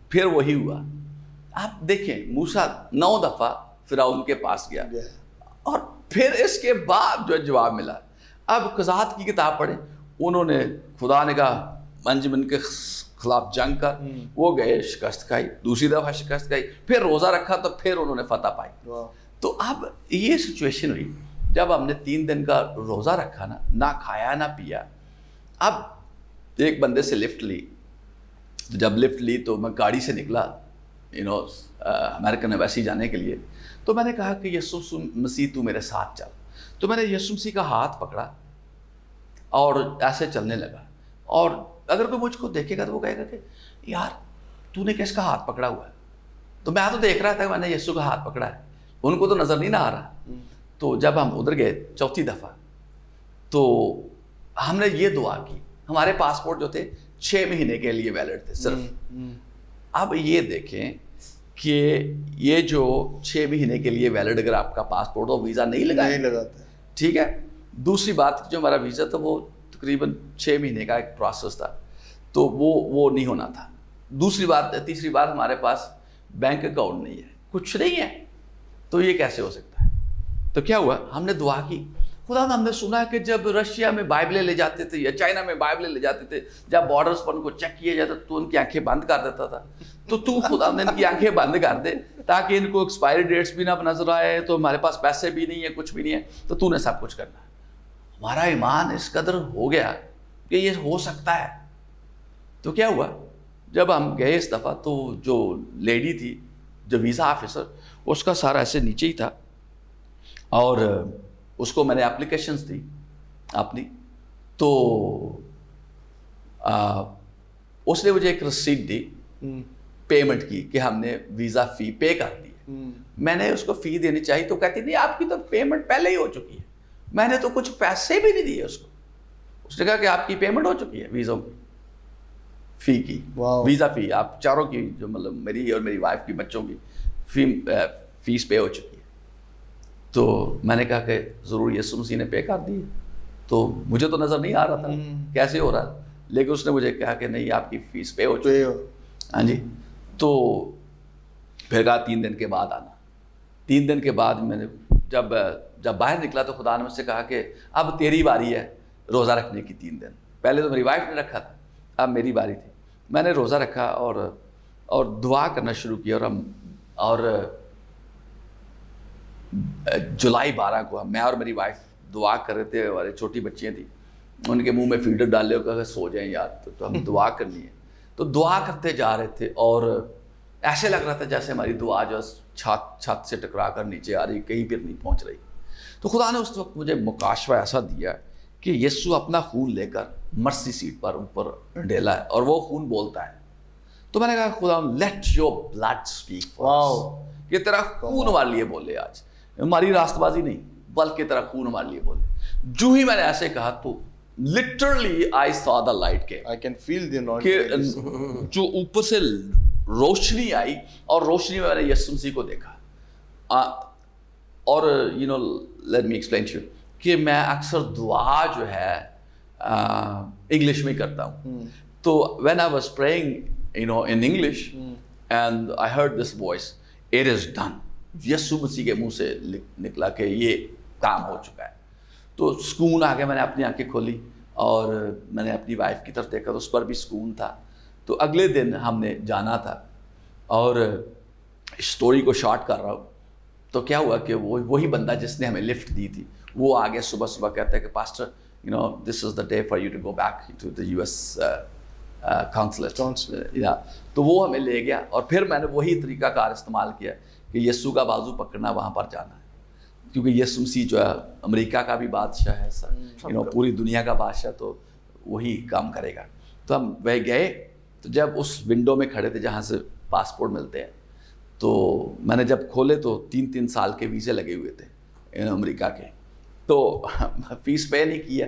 پھر وہی ہوا. آپ دیکھیں موسیٰ 9 دفعہ فرعون کے پاس گیا, اور پھر اس کے بعد جو جواب ملا. اب قضات کی کتاب پڑھیں, انہوں نے, خدا نے کہا منجمن کے خلاف جنگ کر, وہ گئے, شکست کھائی, دوسری دفعہ شکست کھائی, پھر روزہ رکھا تو پھر انہوں نے فتح پائی. تو اب یہ سچویشن ہوئی جب ہم نے 3 دن کا روزہ رکھا نا, نہ کھایا نہ پیا. اب ایک بندے سے لفٹ لی, تو جب لفٹ لی تو میں گاڑی سے نکلا امریکن ایمبیسی جانے کے لیے. تو میں نے کہا کہ یسوع مسیح تو میرے ساتھ چل. تو میں نے یسوع مسیح کا ہاتھ پکڑا اور ایسے چلنے لگا. اور اگر کوئی مجھ کو دیکھے گا تو وہ کہے گا کہ یار تو نے کس کا ہاتھ پکڑا ہوا ہے. تو میں تو دیکھ رہا تھا کہ میں نے یسوع کا ہاتھ پکڑا ہے, ان کو تو نظر نہیں نہ آ رہا. تو جب ہم ادھر گئے چوتھی دفعہ, تو ہم نے یہ دعا کی. ہمارے پاسپورٹ جو تھے 6 مہینے کے لیے ویلڈ تھے صرف. اب یہ دیکھیں کہ یہ جو 6 مہینے کے لیے ویلڈ اگر آپ کا پاسپورٹ ہو, ویزا نہیں لگاتے, ٹھیک ہے. دوسری بات, جو ہمارا ویزا تھا وہ تقریباً 6 مہینے کا ایک پروسیس تھا, تو وہ نہیں ہونا تھا. دوسری بات, تیسری بات, ہمارے پاس بینک اکاؤنٹ نہیں ہے, کچھ نہیں ہے. تو یہ کیسے ہو سکتا ہے؟ تو کیا ہوا, ہم نے دعا کی. خدا ہم نے سنا کہ جب رشیا میں بائبلیں لے جاتے تھے یا چائنا میں بائبلیں لے جاتے تھے, جب بارڈرز پر ان کو چیک کیا جاتا تو ان کی آنکھیں بند کر دیتا تھا. تو خدا نے ان کی آنکھیں بند کر دے تاکہ ان کو ایکسپائری ڈیٹس بھی نہ نظر آئے. تو ہمارے پاس پیسے بھی نہیں ہے, کچھ بھی نہیں ہے, تو نے سب کچھ کرنا ہے. ہمارا ایمان اس قدر ہو گیا کہ یہ ہو سکتا ہے. تو کیا ہوا, جب ہم گئے اس دفعہ, تو جو لیڈی تھی جو ویزا آفیسر, اس کا سارا ایسے نیچے ہی تھا, اور اس کو میں نے اپلیکیشنز دی اپنی. تو اس نے مجھے ایک رسید دی پیمنٹ کی کہ ہم نے ویزا فی پے کر دی. میں نے اس کو فی دینی چاہیے, تو کہتی نہیں آپ کی تو پیمنٹ پہلے ہی ہو چکی ہے. میں نے تو کچھ پیسے بھی نہیں دیے اس کو. اس نے کہا کہ آپ کی پیمنٹ ہو چکی ہے ویزوں کی فی کی, ویزا فی آپ چاروں کی, جو مطلب میری اور میری وائف کی, بچوں کی فیس پے ہو چکی ہے. تو میں نے کہا کہ ضرور یسوع مسیح نے پے کر دی. تو مجھے تو نظر نہیں آ رہا تھا کیسے ہو رہا, لیکن اس نے مجھے کہا کہ نہیں آپ کی فیس پے ہو چکی ہے. ہاں جی. تو پھر کہا 3 دن کے بعد آنا. 3 دن کے بعد میں نے جب باہر نکلا تو خدا نے مجھ سے کہا کہ اب تیری باری ہے روزہ رکھنے کی 3 دن. پہلے تو میری وائف نے رکھا تھا, اب میری باری تھی. میں نے روزہ رکھا اور دعا کرنا شروع کی. اور جولائی 12 کو میں اور میری وائف دعا کر رہے تھے. ہماری چھوٹی بچیاں تھیں, ان کے منہ میں فیڈر ڈال لے, کہا سو جائیں یار, تو ہم دعا کرنی ہے. تو دعا کرتے جا رہے تھے, اور ایسے لگ رہا تھا جیسے ہماری دعا جو چھت سے ٹکرا کر نیچے آ رہی, کہیں پھر نہیں پہنچ رہی. تو خدا نے اس وقت مجھے مکاشفہ ایسا دیا کہ یسوع اپنا خون لے کر مرسی سیٹ پر اوپر ڈھیلا ہے, اور وہ خون بولتا ہے. تو میں نے کہا خدا let your blood speak for us, کہ تیرا خون ہمارے لیے بولے. آج ہماری راست بازی نہیں, بلکہ تیرا خون ہمارے لیے بولے. جو ہی میں نے ایسے کہا تو literally I saw the light came. I can feel the کہ anointing. جو اوپر سے روشنی آئی, اور روشنی میں نے یسوع مسیح کو دیکھا. اور let me explain to you کہ میں اکثر دعا جو ہے इंग्लिश में करता हूँ. तो when I was praying, in English, and I heard this voice, it is done. यीशु मसीह के मुंह से निकला कि ये काम हो चुका है. तो सुकून आ गया. मैंने अपनी आंखें खोली और मैंने अपनी वाइफ की तरफ देखा तो उस पर भी सुकून था. तो अगले दिन हमने जाना था और स्टोरी को शॉर्ट कर रहा हूँ. तो क्या हुआ कि वही बंदा जिसने हमें लिफ्ट दी थी वो आगे सुबह सुबह कहता है कि pastor this is the day for you to go back to the US consulate. तो वो हमें ले गया और फिर मैंने वही तरीक़ाकार इस्तेमाल किया कि यीशु का बाजू पकड़ना, वहाँ पर जाना है. क्योंकि यीशु मसीह जो है अमेरिका का भी बादशाह है सर, पूरी दुनिया का बादशाह, तो वही काम करेगा. तो हम वह गए. तो जब उस विंडो में खड़े थे जहाँ से पासपोर्ट मिलते हैं, तो मैंने जब खोले तो 3-3 साल के वीज़े लगे हुए थे अमेरिका के. तो फीस पे नहीं किया,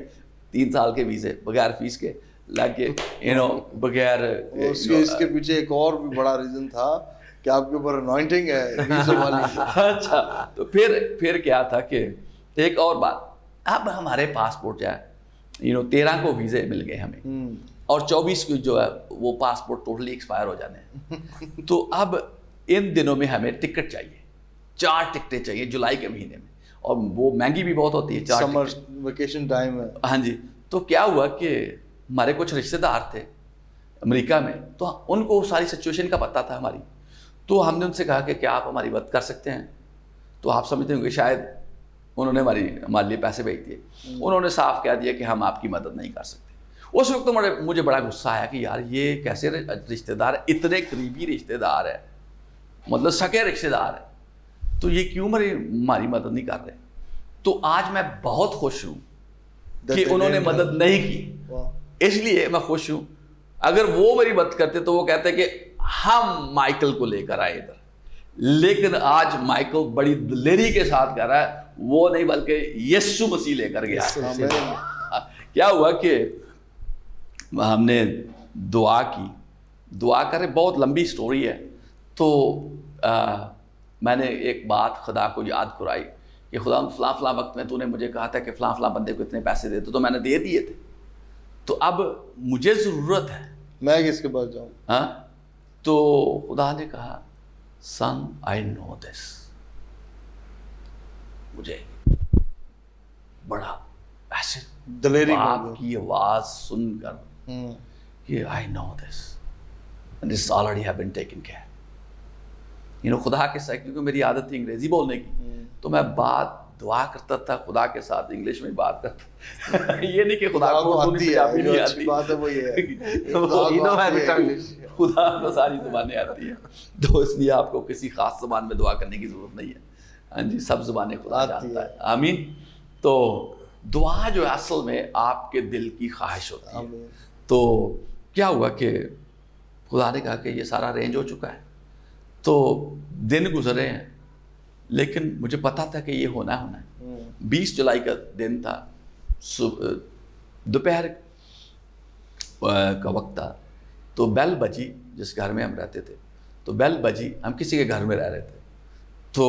3 साल के वीज़े बगैर फीस के लग के बगैर. इसके पीछे एक और भी बड़ा रीज़न था कि आपके ऊपर अनॉइंटिंग है वीज़ा वाली. अच्छा. तो फिर क्या था कि एक और बात, अब हमारे पासपोर्ट जो है 13 को वीज़े मिल गए हमें और 24 को जो है वो पासपोर्ट टोटली एक्सपायर हो जाने हैं. तो अब इन दिनों में हमें टिकट चाहिए, 4 टिकटें चाहिए जुलाई के महीने में, और वो महंगी भी बहुत होती है. 4 समर वेकेशन टाइम है. हाँ जी. तो क्या हुआ कि हमारे कुछ रिश्तेदार थे अमेरिका में, तो उनको सारी सिचुएशन का पता था हमारी. तो हमने उनसे कहा कि क्या आप हमारी मदद कर सकते हैं. तो आप समझते होंगे शायद उन्होंने हमारे लिए पैसे भेज दिए. उन्होंने साफ कह दिया कि हम आपकी मदद नहीं कर सकते. उस वक्त तो मुझे बड़ा गुस्सा आया कि यार ये कैसे रिश्तेदार, इतने करीबी रिश्तेदार है, मतलब सके रिश्तेदार है, तो ये क्यों हमारी मदद नहीं कर रहे. तो आज मैं बहुत खुश हूँ कि उन्होंने मदद नहीं की. इसलिए मैं खुश हूँ. अगर वो मेरी मदद करते तो वो कहते कि हम माइकल को लेकर आए इधर, लेकिन आज माइकल बड़ी दिलेरी के साथ कह रहा है वो नहीं बल्कि यीशु मसीह लेकर गया. क्या हुआ कि हमने दुआ की, दुआ करें, बहुत लंबी स्टोरी है. तो मैंने एक बात खुदा को याद कराई कि खुदा फलां वक्त में तूने मुझे कहा था कि फलां बंदे को इतने पैसे दे, तो मैंने दे दिए थे. तो अब मुझे ज़रूरत है, मैं किसके पास जाऊँ. हाँ. तो खुदा ने कहा सन आई नो दिस. मुझे बड़ा ऐसे दलेरी आपकी आवाज़ सुनकर कि I know this and this already have been taken care. खुदा के साथ, क्योंकि मेरी आदत थी अंग्रेजी बोलने की, तो मैं बात दुआ करता था खुदा के साथ, इंग्लिश में बात करता. ये नहीं कि खुदा को पंजाबी नहीं आती, बात है वो ये है खुदा को सारी ज़बानें आती है. तो इसलिए आपको किसी खास ज़बान में दुआ करने की ज़रूरत नहीं है. हाँ जी, सब ज़बानें खुदा जानता है. आमीन. तो दुआ जो है असल में आपके दिल की ख्वाहिश होती है. तो क्या हुआ कि खुदा ने कहा कि ये सारा अरेंज हो चुका है. तो दिन गुजरे हैं, लेकिन मुझे पता था कि ये होना है. 20 जुलाई का दिन था, दोपहर का वक्त था. तो बेल बजी, जिस घर में हम रहते थे, तो बेल बजी, हम किसी के घर में रह रहे थे. तो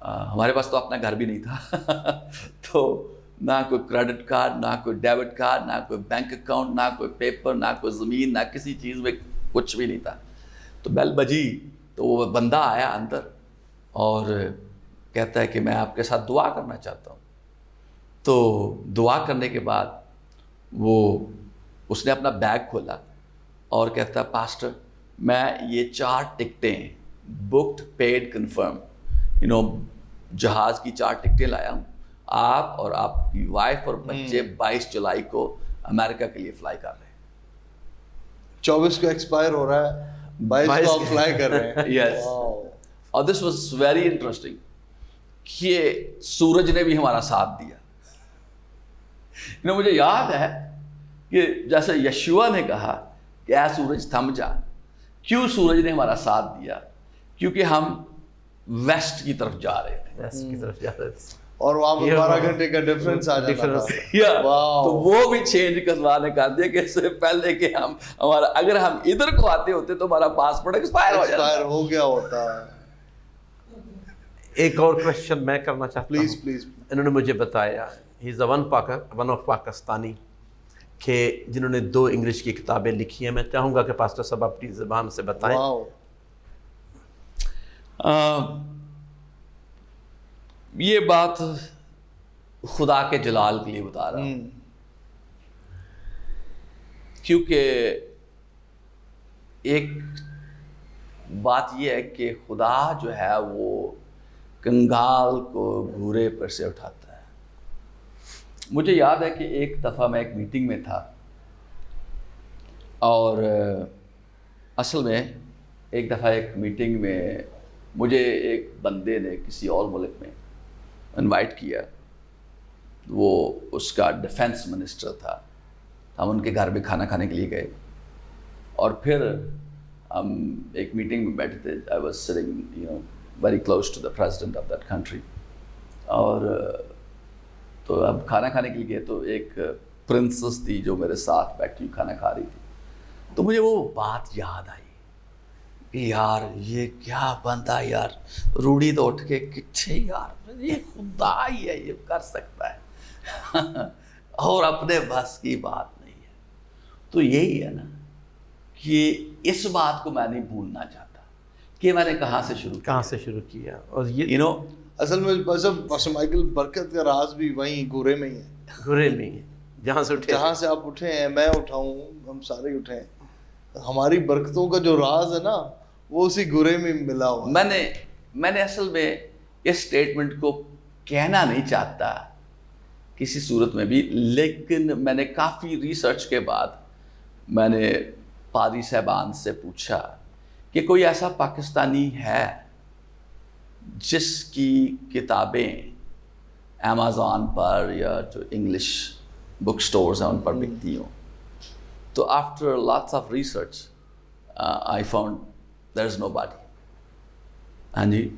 हमारे पास तो अपना घर भी नहीं था. तो ना कोई क्रेडिट कार्ड, ना कोई डेबिट कार्ड, ना कोई बैंक अकाउंट, ना कोई पेपर, ना कोई ज़मीन, ना किसी चीज़ में कुछ भी नहीं था. तो बेल बजी तो वो बंदा आया अंदर और कहता है कि मैं आपके साथ दुआ करना चाहता हूँ. तो दुआ करने के बाद उसने अपना बैग खोला और कहता पास्टर मैं ये 4 टिकटें बुक्ड पेड कन्फर्म जहाज़ की 4 टिकटें लाया हूँ. आप और आपकी वाइफ और बच्चे 22 जुलाई को अमेरिका के लिए फ्लाई कर रहे हैं. 24 को एक्सपायर हो रहा है, 22 को फ्लाई कर रहे हैं. यस. और दिस वाज वेरी इंटरेस्टिंग कि सूरज ने भी हमारा साथ दिया. मुझे याद है कि जैसे यशुआ ने कहा कि ऐ सूरज थम जा. क्यों सूरज ने हमारा साथ दिया? क्योंकि हम वेस्ट की तरफ जा रहे थे. वेस्ट की तरफ जा रहे थे और वहाँ पे 12 घंटे का डिफरेंस आ जाता था. तो वो भी चेंज करवा ने कर दिया कि इससे पहले कि हमारा अगर हम इधर को आते होते तो हमारा पासपोर्ट एक्सपायर हो गया होता. एक और क्वेश्चन मैं करना चाहता हूँ. प्लीज. इन्होंने मुझे बताया he is one of Pakistani کہ جنہوں نے 2 انگلش کی کتابیں لکھی ہیں. میں چاہوں گا کہ پاسٹر صاحب اپنی زبان سے بتائیں. واو. یہ بات خدا کے جلال کے لیے بتا رہا ہوں، کیونکہ ایک بات یہ ہے کہ خدا جو ہے وہ کنگال کو گھورے پر سے اٹھاتا ہے. مجھے یاد ہے کہ ایک دفعہ میں ایک میٹنگ میں تھا، اور اصل میں ایک دفعہ ایک میٹنگ میں مجھے ایک بندے نے کسی اور ملک میں انوائٹ کیا. وہ اس کا ڈیفنس منسٹر تھا. ہم ان کے گھر میں کھانا کھانے کے لیے گئے، اور پھر ہم ایک میٹنگ میں بیٹھے تھے. I was sitting very close to the president of that country. اور تو اب کھانا کھانے کے لیے گئے تو ایک پرنسس تھی جو میرے ساتھ بیٹھی کھانا کھا رہی تھی. تو مجھے وہ بات یاد آئی کہ یار یہ کیا بندہ یار روڑی تو اٹھ کے کچھے یار یہ خدا ہی ہے، یہ کر سکتا ہے اور اپنے بس کی بات نہیں ہے. تو یہی ہے نا کہ اس بات کو میں نہیں بھولنا چاہتا کہ میں نے کہاں سے شروع کیا. اور یہ یو نو اصل میں پاسٹر مائیکل برکت کا راز بھی وہیں گورے میں ہی ہے. گھرے میں ہی ہے جہاں سے آپ اٹھے ہیں، میں اٹھا ہوں، ہم سارے اٹھے ہیں. ہماری برکتوں کا جو راز ہے نا وہ اسی گورے میں ملا ہوا. میں نے اصل میں اس سٹیٹمنٹ کو کہنا نہیں چاہتا کسی صورت میں بھی، لیکن میں نے کافی ریسرچ کے بعد میں نے پادری صاحبان سے پوچھا کہ کوئی ایسا پاکستانی ہے جس کی کتابیں امیزون پر یا جو انگلش بک سٹورز ہیں ان پر بکتی ہوں. تو after lots of research I found there is nobody. ہاں جی،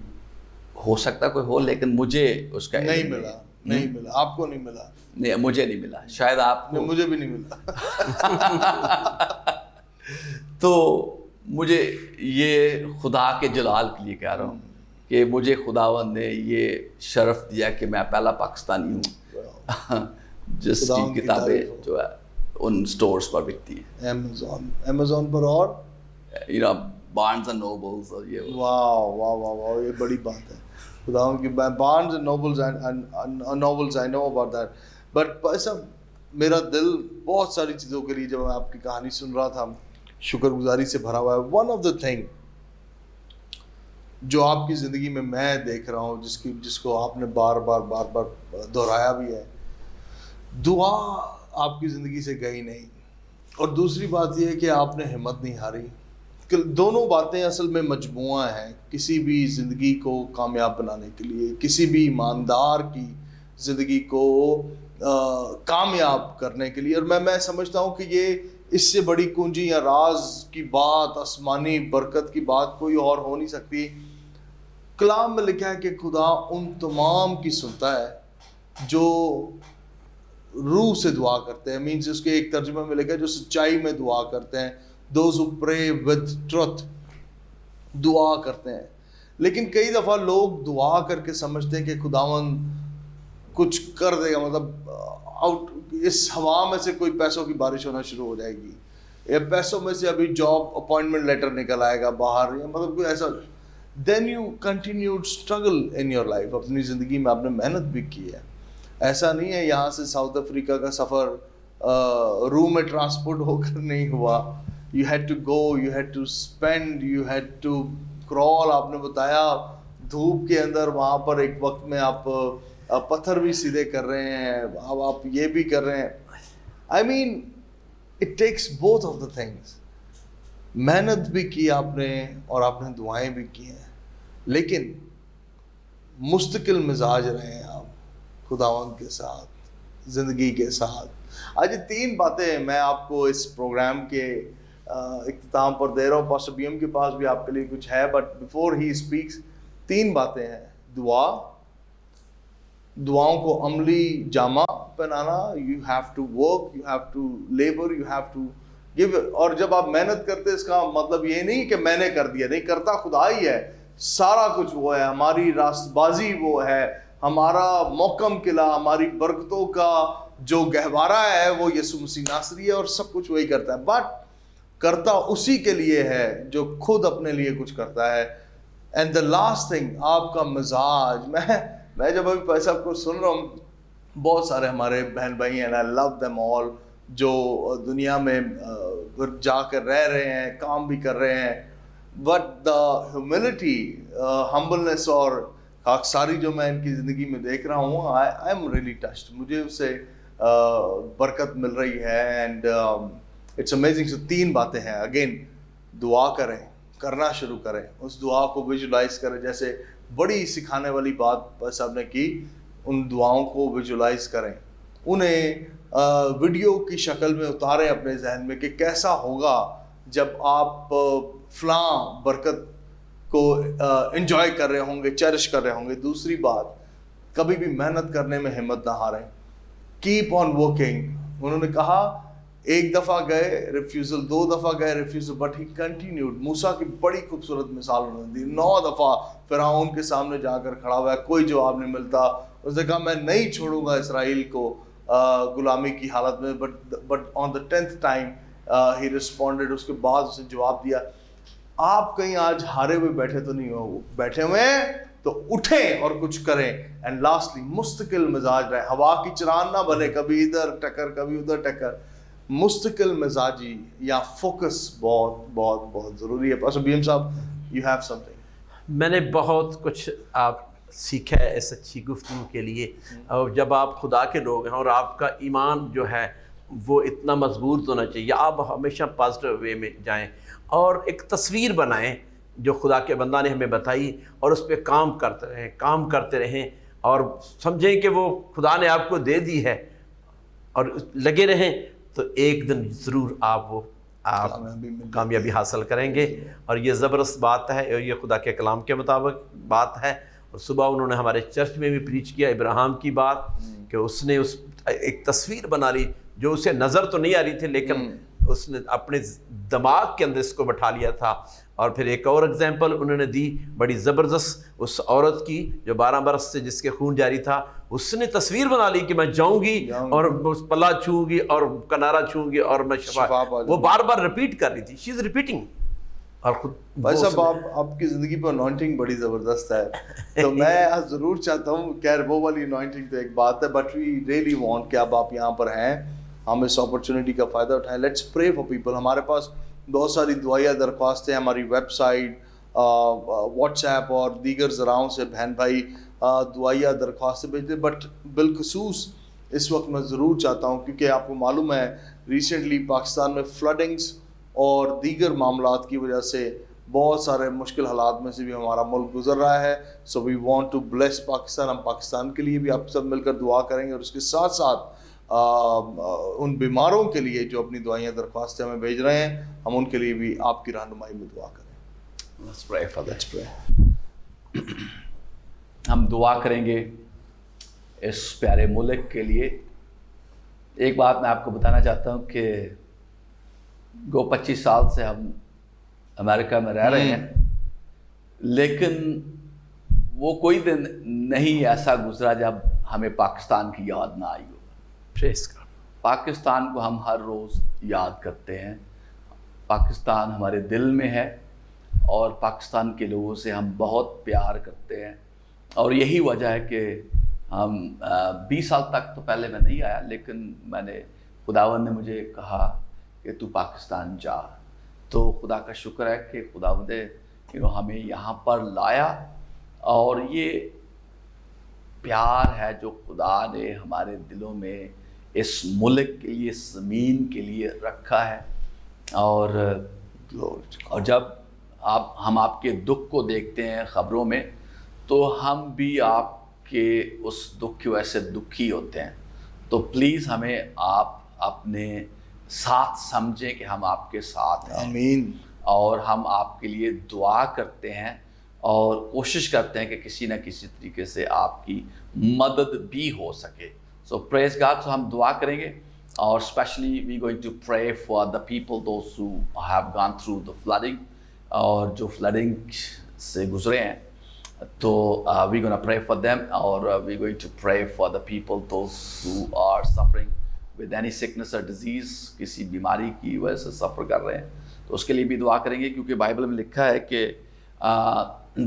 ہو سکتا کوئی ہو، لیکن مجھے اس کا نہیں ملا. آپ کو نہیں ملا؟ نہیں، مجھے نہیں ملا. شاید آپ کو. مجھے بھی نہیں ملا. تو مجھے یہ خدا کے جلال کے لیے کہہ رہا ہوں کہ مجھے خداوند نے یہ شرف دیا کہ میں پہلا پاکستانی ہوں جس کی کتابیں جو ہے ان سٹورز پر بکتی ہیں. امیزون پر اور بارنز اینڈ نوبلز اور یہ. واو واو واو واو، یہ بڑی بات ہے. خداوند کی barns and nobles I know about that. But ایسا میرا دل بہت ساری چیزوں کے لیے جب میں آپ کی کہانی سن رہا تھا شکر گزاری سے بھرا ہوا ہے. ون آف دا تھنگ جو آپ کی زندگی میں دیکھ رہا ہوں، جس کو آپ نے بار بار دہرایا بھی ہے، دعا آپ کی زندگی سے گئی نہیں. اور دوسری بات یہ ہے کہ آپ نے ہمت نہیں ہاری. دونوں باتیں اصل میں مجموعہ ہیں کسی بھی زندگی کو کامیاب بنانے کے لیے، کسی بھی ایماندار کی زندگی کو کامیاب کرنے کے لیے. اور میں سمجھتا ہوں کہ یہ اس سے بڑی کنجی یا راز کی بات، آسمانی برکت کی بات کوئی اور ہو نہیں سکتی. کلام میں لکھا ہے کہ خدا ان تمام کی سنتا ہے جو روح سے دعا کرتے ہیں. مینز اس کے ایک ترجمہ میں لکھا ہے جو سچائی میں دعا کرتے ہیں. those who pray with truth، دعا کرتے ہیں. لیکن کئی دفعہ لوگ دعا کر کے سمجھتے ہیں کہ خداوند کچھ کر دے گا، مطلب اس ہوا میں سے کوئی پیسوں کی بارش ہونا شروع ہو جائے گی، یا پیسوں میں سے ابھی جاب اپوائنٹمنٹ لیٹر نکل آئے گا باہر، یا مطلب کوئی ایسا. Then you continued struggle in your life. اپنی زندگی میں آپ نے محنت بھی کی ہے. ایسا نہیں ہے یہاں سے ساؤتھ افریقہ کا سفر روم میں ٹرانسپورٹ ہو کر نہیں ہوا. You had to go, you had to spend, you had to crawl. آپ نے بتایا دھوپ کے اندر وہاں پر ایک وقت میں آپ پتھر بھی سیدھے کر رہے ہیں، اب آپ یہ بھی کر رہے ہیں. I mean it takes both of the things. محنت بھی کی آپ نے اور آپ نے دعائیں بھی کی ہیں، لیکن مستقل مزاج رہے ہیں آپ خداوند کے ساتھ، زندگی کے ساتھ. آج یہ 3 باتیں میں آپ کو اس پروگرام کے اختتام پر دے رہا ہوں. پاسٹر بی ایم کے پاس بھی آپ کے لیے کچھ ہے، بٹ بیفور ہی اسپیکس 3 باتیں ہیں. دعاؤں کو عملی جامہ پہنانا. You have to work, you have to labour, you have to give. اور جب آپ محنت کرتے اس کا مطلب یہ نہیں کہ میں نے کر دیا، نہیں، کرتا خدا ہی ہے. سارا کچھ وہ ہے، ہماری راست بازی وہ ہے، ہمارا محکم قلعہ، ہماری برکتوں کا जो गहवारा है वो यीशु मसीह नासरी है और सब कुछ वही करता है, बट करता उसी के लिए है जो खुद अपने लिए कुछ करता है। एंड द लास्ट थिंग, आपका मिजाज। मैं जब अभी पैसा आपको सुन रहा हूँ, बहुत सारे हमारे बहन भाई हैं, आई लव देम ऑल, जो दुनिया में जाकर रह रहे हैं, काम भी कर रहे हैं, बट द ह्यूमिलिटी, हम्बलनेस और खाकसारी जो मैं इनकी ज़िंदगी में देख रहा हूँ, आई एम रियली टच्ड। मुझे उससे बरकत मिल रही है एंड इट्स अमेजिंग। सो 3 बातें हैं। अगेन, दुआ करें, करना शुरू करें, उस दुआ को विजुलाइज करें, जैसे बड़ी सिखाने वाली बात बस आपने की, उन दुआओं को विजुलाइज करें, उन्हें वीडियो की शक्ल में उतारें अपने जहन में कि कैसा होगा जब आप फलां बरकत को एंजॉय कर रहे होंगे, चेरिश कर रहे होंगे। दूसरी बात, कभी भी मेहनत करने में हिम्मत ना हारें, कीप ऑन वर्किंग। उन्होंने कहा 1 दफ़ा गए रिफ्यूज़ल, 2 दफ़ा गए रिफ्यूज़ल, बट ही कंटिन्यूड। मूसा की बड़ी खूबसूरत मिसाल उन्होंने दी। 9 दफ़ा फ़िरौन के सामने जाकर खड़ा हुआ है, कोई जवाब नहीं मिलता। उसने कहा मैं नहीं छोड़ूंगा इसराइल को गुलामी की हालत में, but on the 10th time he responded. उसके बाद उसने जवाब दिया। आप कहीं आज हारे हुए बैठे तो नहीं हो, बैठे हुए हैं तो उठें और कुछ करें। एंड लास्टली, मुस्तकिल मिजाज रहे, हवा की चरान ना बने, कभी इधर टक्कर कभी उधर टक्कर। मुस्तकिल मिजाजी या फोकस बहुत बहुत बहुत ज़रूरी है। पास्टर बीएम साहब, यू हैव समथिंग। मैंने बहुत कुछ आप सीखा है इस अच्छी गुफ्तगू के लिए। और जब आप खुदा के लोग हैं और आपका ईमान जो है वो इतना मजबूत होना चाहिए, आप हमेशा पॉजिटिव वे में जाएं और एक तस्वीर बनाएं जो खुदा के बंदा ने हमें बताई, और उस पर काम करते रहें और समझें कि वो खुदा ने आपको दे दी है और लगे रहें, तो एक दिन ज़रूर आप कामयाबी हासिल करेंगे। और ये ज़बरदस्त बात है, और ये खुदा के कलाम के मुताबिक बात है। और सुबह उन्होंने हमारे चर्च में भी प्रीच किया इब्राहिम की बात, कि उसने उस एक तस्वीर बना ली जो उसे नज़र तो नहीं आ रही थी, लेकिन उसने अपने दिमाग के अंदर इसको बैठा लिया था। और फिर एक और एग्जांपल उन्होंने दी बड़ी ज़बरदस्त, उस औरत की जो 12 बरस से जिसके खून जारी था, उसने तस्वीर बना ली कि मैं जाऊंगी और उस पल्ला छूंगी और किनारा छूंगी और मैं शफा। वो बार बार रिपीट कर रही थी, शी इज़ रिपीटिंग। और खुद भाई साहब, आपकी ज़िंदगी पर अनॉइंटिंग बड़ी ज़बरदस्त है। तो मैं आज ज़रूर चाहता हूँ, खैर वो वाली अनॉइंटिंग तो एक बात है, बट वी रियली वांट कि अब आप यहाँ पर हैं, हम इस अपॉर्चुनिटी का फ़ायदा उठाएं। Let's pray for people. हमारे पास बहुत सारी दुआया दरख्वास्तें, हमारी वेबसाइट, व्हाट्सएप और दीगर ज़राओं से बहन भाई दुआया दरख्वास्तें भेजते, बट बिलखसूस इस वक्त मैं ज़रूर चाहता हूँ, क्योंकि आपको मालूम है रिसेंटली पाकिस्तान में फ्लडिंग्स और दीगर मामलात की वजह से बहुत सारे मुश्किल हालात में से भी हमारा मुल्क गुजर रहा है। So we want to bless Pakistan. हम पाकिस्तान के लिए भी आप सब मिलकर दुआ करेंगे, और उसके साथ साथ उन बीमारों के लिए जो अपनी दुआएं दरख्वास्तें हमें भेज रहे हैं, हम उनके लिए भी आपकी रहनुमाई में दुआ करें। Let's pray for that. Let's pray. हम दुआ करेंगे इस प्यारे मुल्क के लिए। एक बात मैं आपको बताना चाहता हूँ कि 25 साल से हम अमेरिका में रह रहे हैं, लेकिन वो कोई दिन नहीं ऐसा गुजरा जब हमें पाकिस्तान की याद ना आई हो। पाकिस्तान को हम हर रोज़ याद करते हैं। पाकिस्तान हमारे दिल में है और पाकिस्तान के लोगों से हम बहुत प्यार करते हैं। और यही वजह है कि हम 20 साल तक तो पहले मैं नहीं आया, लेकिन खुदावन ने मुझे कहा कि तू पाकिस्तान जा। तो खुदा का शुक्र है कि खुदावंद ने हमें यहाँ पर लाया, और ये प्यार है जो खुदा ने हमारे दिलों में इस मुल्क के लिए, इस ज़मीन के लिए रखा है। और जब हम आपके दुख को देखते हैं ख़बरों में, तो हम भी आपके उस दुख की वजह से दुखी होते हैं। तो प्लीज़ हमें आप अपने साथ समझें कि हम आपके साथ हैं। आमीन। और हम आपके लिए दुआ करते हैं और कोशिश करते हैं कि किसी न किसी तरीके से आपकी मदद भी हो सके। सो प्रेज गॉड। सो हम दुआ करेंगे, और specially we going to pray for the people those who have gone through the flooding, और जो फ्लडिंग से गुजरे हैं, तो we're going to pray for them, और we're going to pray for the people, those who are suffering with any sickness or disease, किसी बीमारी की वजह से सफ़र कर रहे हैं, तो उसके लिए भी दुआ करेंगे, क्योंकि बाइबल में लिखा है कि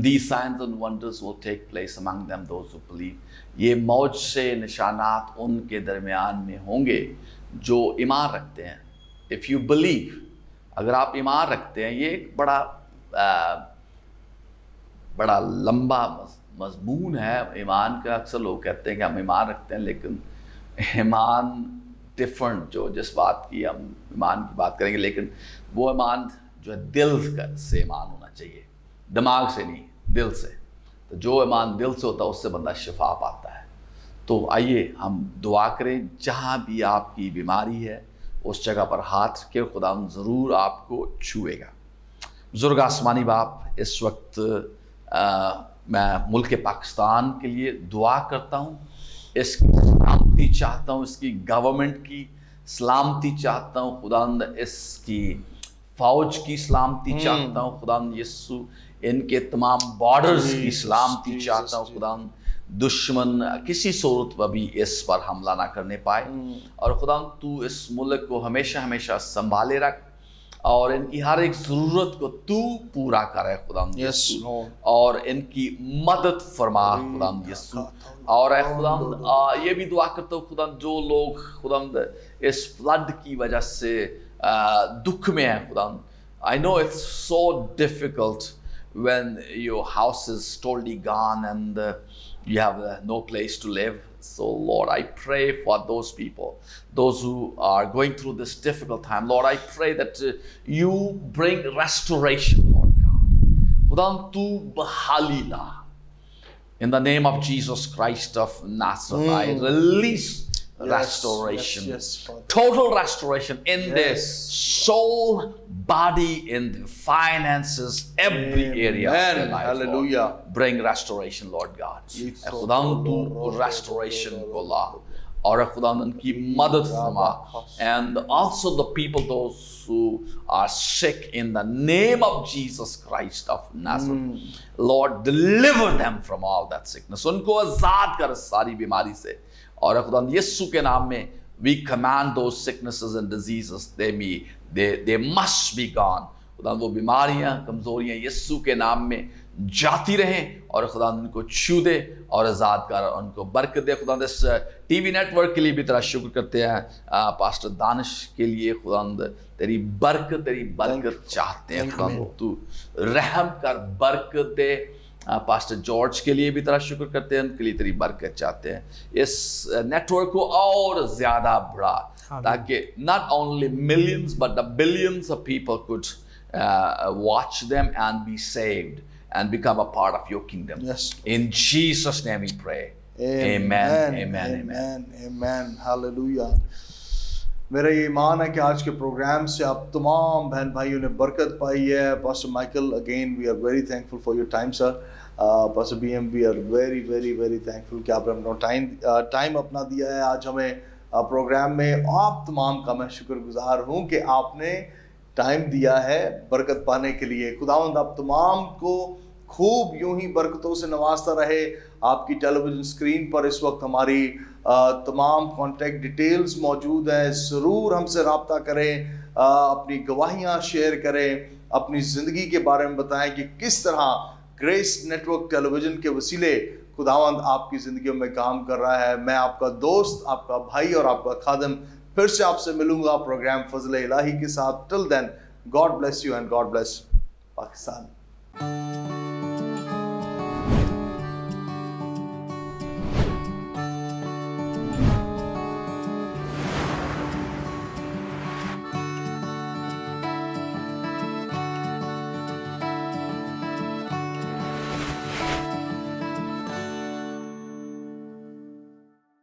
these signs and wonders will take place among them those who believe. ये मौज से निशानात उनके दरमियान में होंगे जो ईमान रखते हैं. If you believe, अगर आप ईमान रखते हैं, ये एक बड़ा लंबा मजमून है ईमान का. अक्सर लोग कहते हैं कि हम ईमान रखते हैं, लेकिन ईमान डिफरेंट, जो जिस बात की हम ईमान की बात करेंगे, लेकिन वो ईमान जो है दिल से ईमान होना चाहिए, दिमाग से नहीं, दिल से. तो जो ईमान दिल से होता है उससे बंदा शिफा पाता है. तो आइए हम दुआ करें, जहाँ भी आपकी बीमारी है उस जगह पर हाथ रखें, खुदा ज़रूर आपको छुएगा. बुजुर्ग आसमानी बाप, इस वक्त मैं मुल्क पाकिस्तान के लिए दुआ करता हूँ. इसकी सलामती चाहता हूँ, इसकी गवर्नमेंट की सलामती चाहता हूँ खुदावंद, इसकी फ़ौज की सलामती चाहता हूँ खुदावंद यीशु, इनके तमाम बॉर्डर्स की सलामती चाहता हूँ खुदावंद. दुश्मन किसी सूरत पर भी इस पर हमला ना करने पाए, और खुदावंद तू इस मुल्क को हमेशा हमेशा संभाले रख, और इनकी हर एक ज़रूरत को तू पूरा करे खुदावंद यीशु, और इनकी मदद फरमा खुदावंद यीशु. और खुदावंद ये भी दुआ करता हूँ खुदावंद, जो लोग खुदावंद इस फ्लड की वजह से दुख में है खुदावंद. I know it's so difficult when your house is totally gone and you have no place to live. So Lord, I pray for those people, those who are going through this difficult time. Lord, I pray that you bring restoration, Lord God. खुदावंद तू बहाली ला. In the name of Jesus Christ of Nazareth, I release restoration, total restoration in their soul, body, in the finances, every area of their life. Hallelujah. Lord. Bring restoration, Lord God. खुदावंद तू restoration को ला, और खुदावंद उनकी मदद फरमा. And also the people, those who are sick, in the name of Jesus Christ of Nazareth, Lord, deliver them from all that sickness. उनको आजाद कर सारी बीमारी से, और खुदावंद यीशु के नाम में we command those sicknesses and diseases, they must be gone. खुदावंद वो बीमारियां, कमजोरियां यीशु के नाम में जाती रहें, और खुदावंद उनको छू दे और आज़ाद कर, उनको बरकत दे. खुदावंद इस टीवी नेटवर्क के लिए भी तेरा शुक्र करते हैं, पास्टर दानिश के लिए खुदावंद तेरी बरकत चाहते हैं. खुदावंद तू रहम कर, बरकत दे. पास्टर जॉर्ज के लिए भी तेरा शुक्र करते हैं, उनके लिए तेरी बरकत चाहते हैं. इस नेटवर्क को और ज़्यादा बढ़ा, ताकि not only millions but the billions of people could watch them and be saved and become a part of your kingdom. Yes. In Jesus' name we pray. Amen. Amen. Amen. Amen. Hallelujah. मेरा ये ईमान है कि आज के programme से आप तमाम बहन भाइयों ने बरकत पाई है. Pastor Michael, again we are very thankful for your time sir. Pastor BM, we are very very very thankful कि आपने अपना टाइम अपना दिया है आज हमें प्रोग्राम में. आप तमाम का मैं शुक्रगुजार हूँ कि आपने टाइम दिया है बरकत पाने के लिए. खुदावंद आप तमाम को खूब यूं ही बरकतों से नवाजता रहे. आपकी टेलीविज़न स्क्रीन पर इस वक्त हमारी तमाम कॉन्टैक्ट डिटेल्स मौजूद हैं. ज़रूर हमसे रब्ता करें, अपनी गवाहियाँ शेयर करें, अपनी ज़िंदगी के बारे में बताएं कि किस तरह ग्रेस नेटवर्क टेलीविज़न के वसीले खुदावंद आपकी ज़िंदगियों में काम कर रहा है. मैं आपका दोस्त, आपका भाई और आपका खादम फिर से आपसे मिलूंगा प्रोग्राम फजल इलाही के साथ. Till then, God bless you and God bless Pakistan.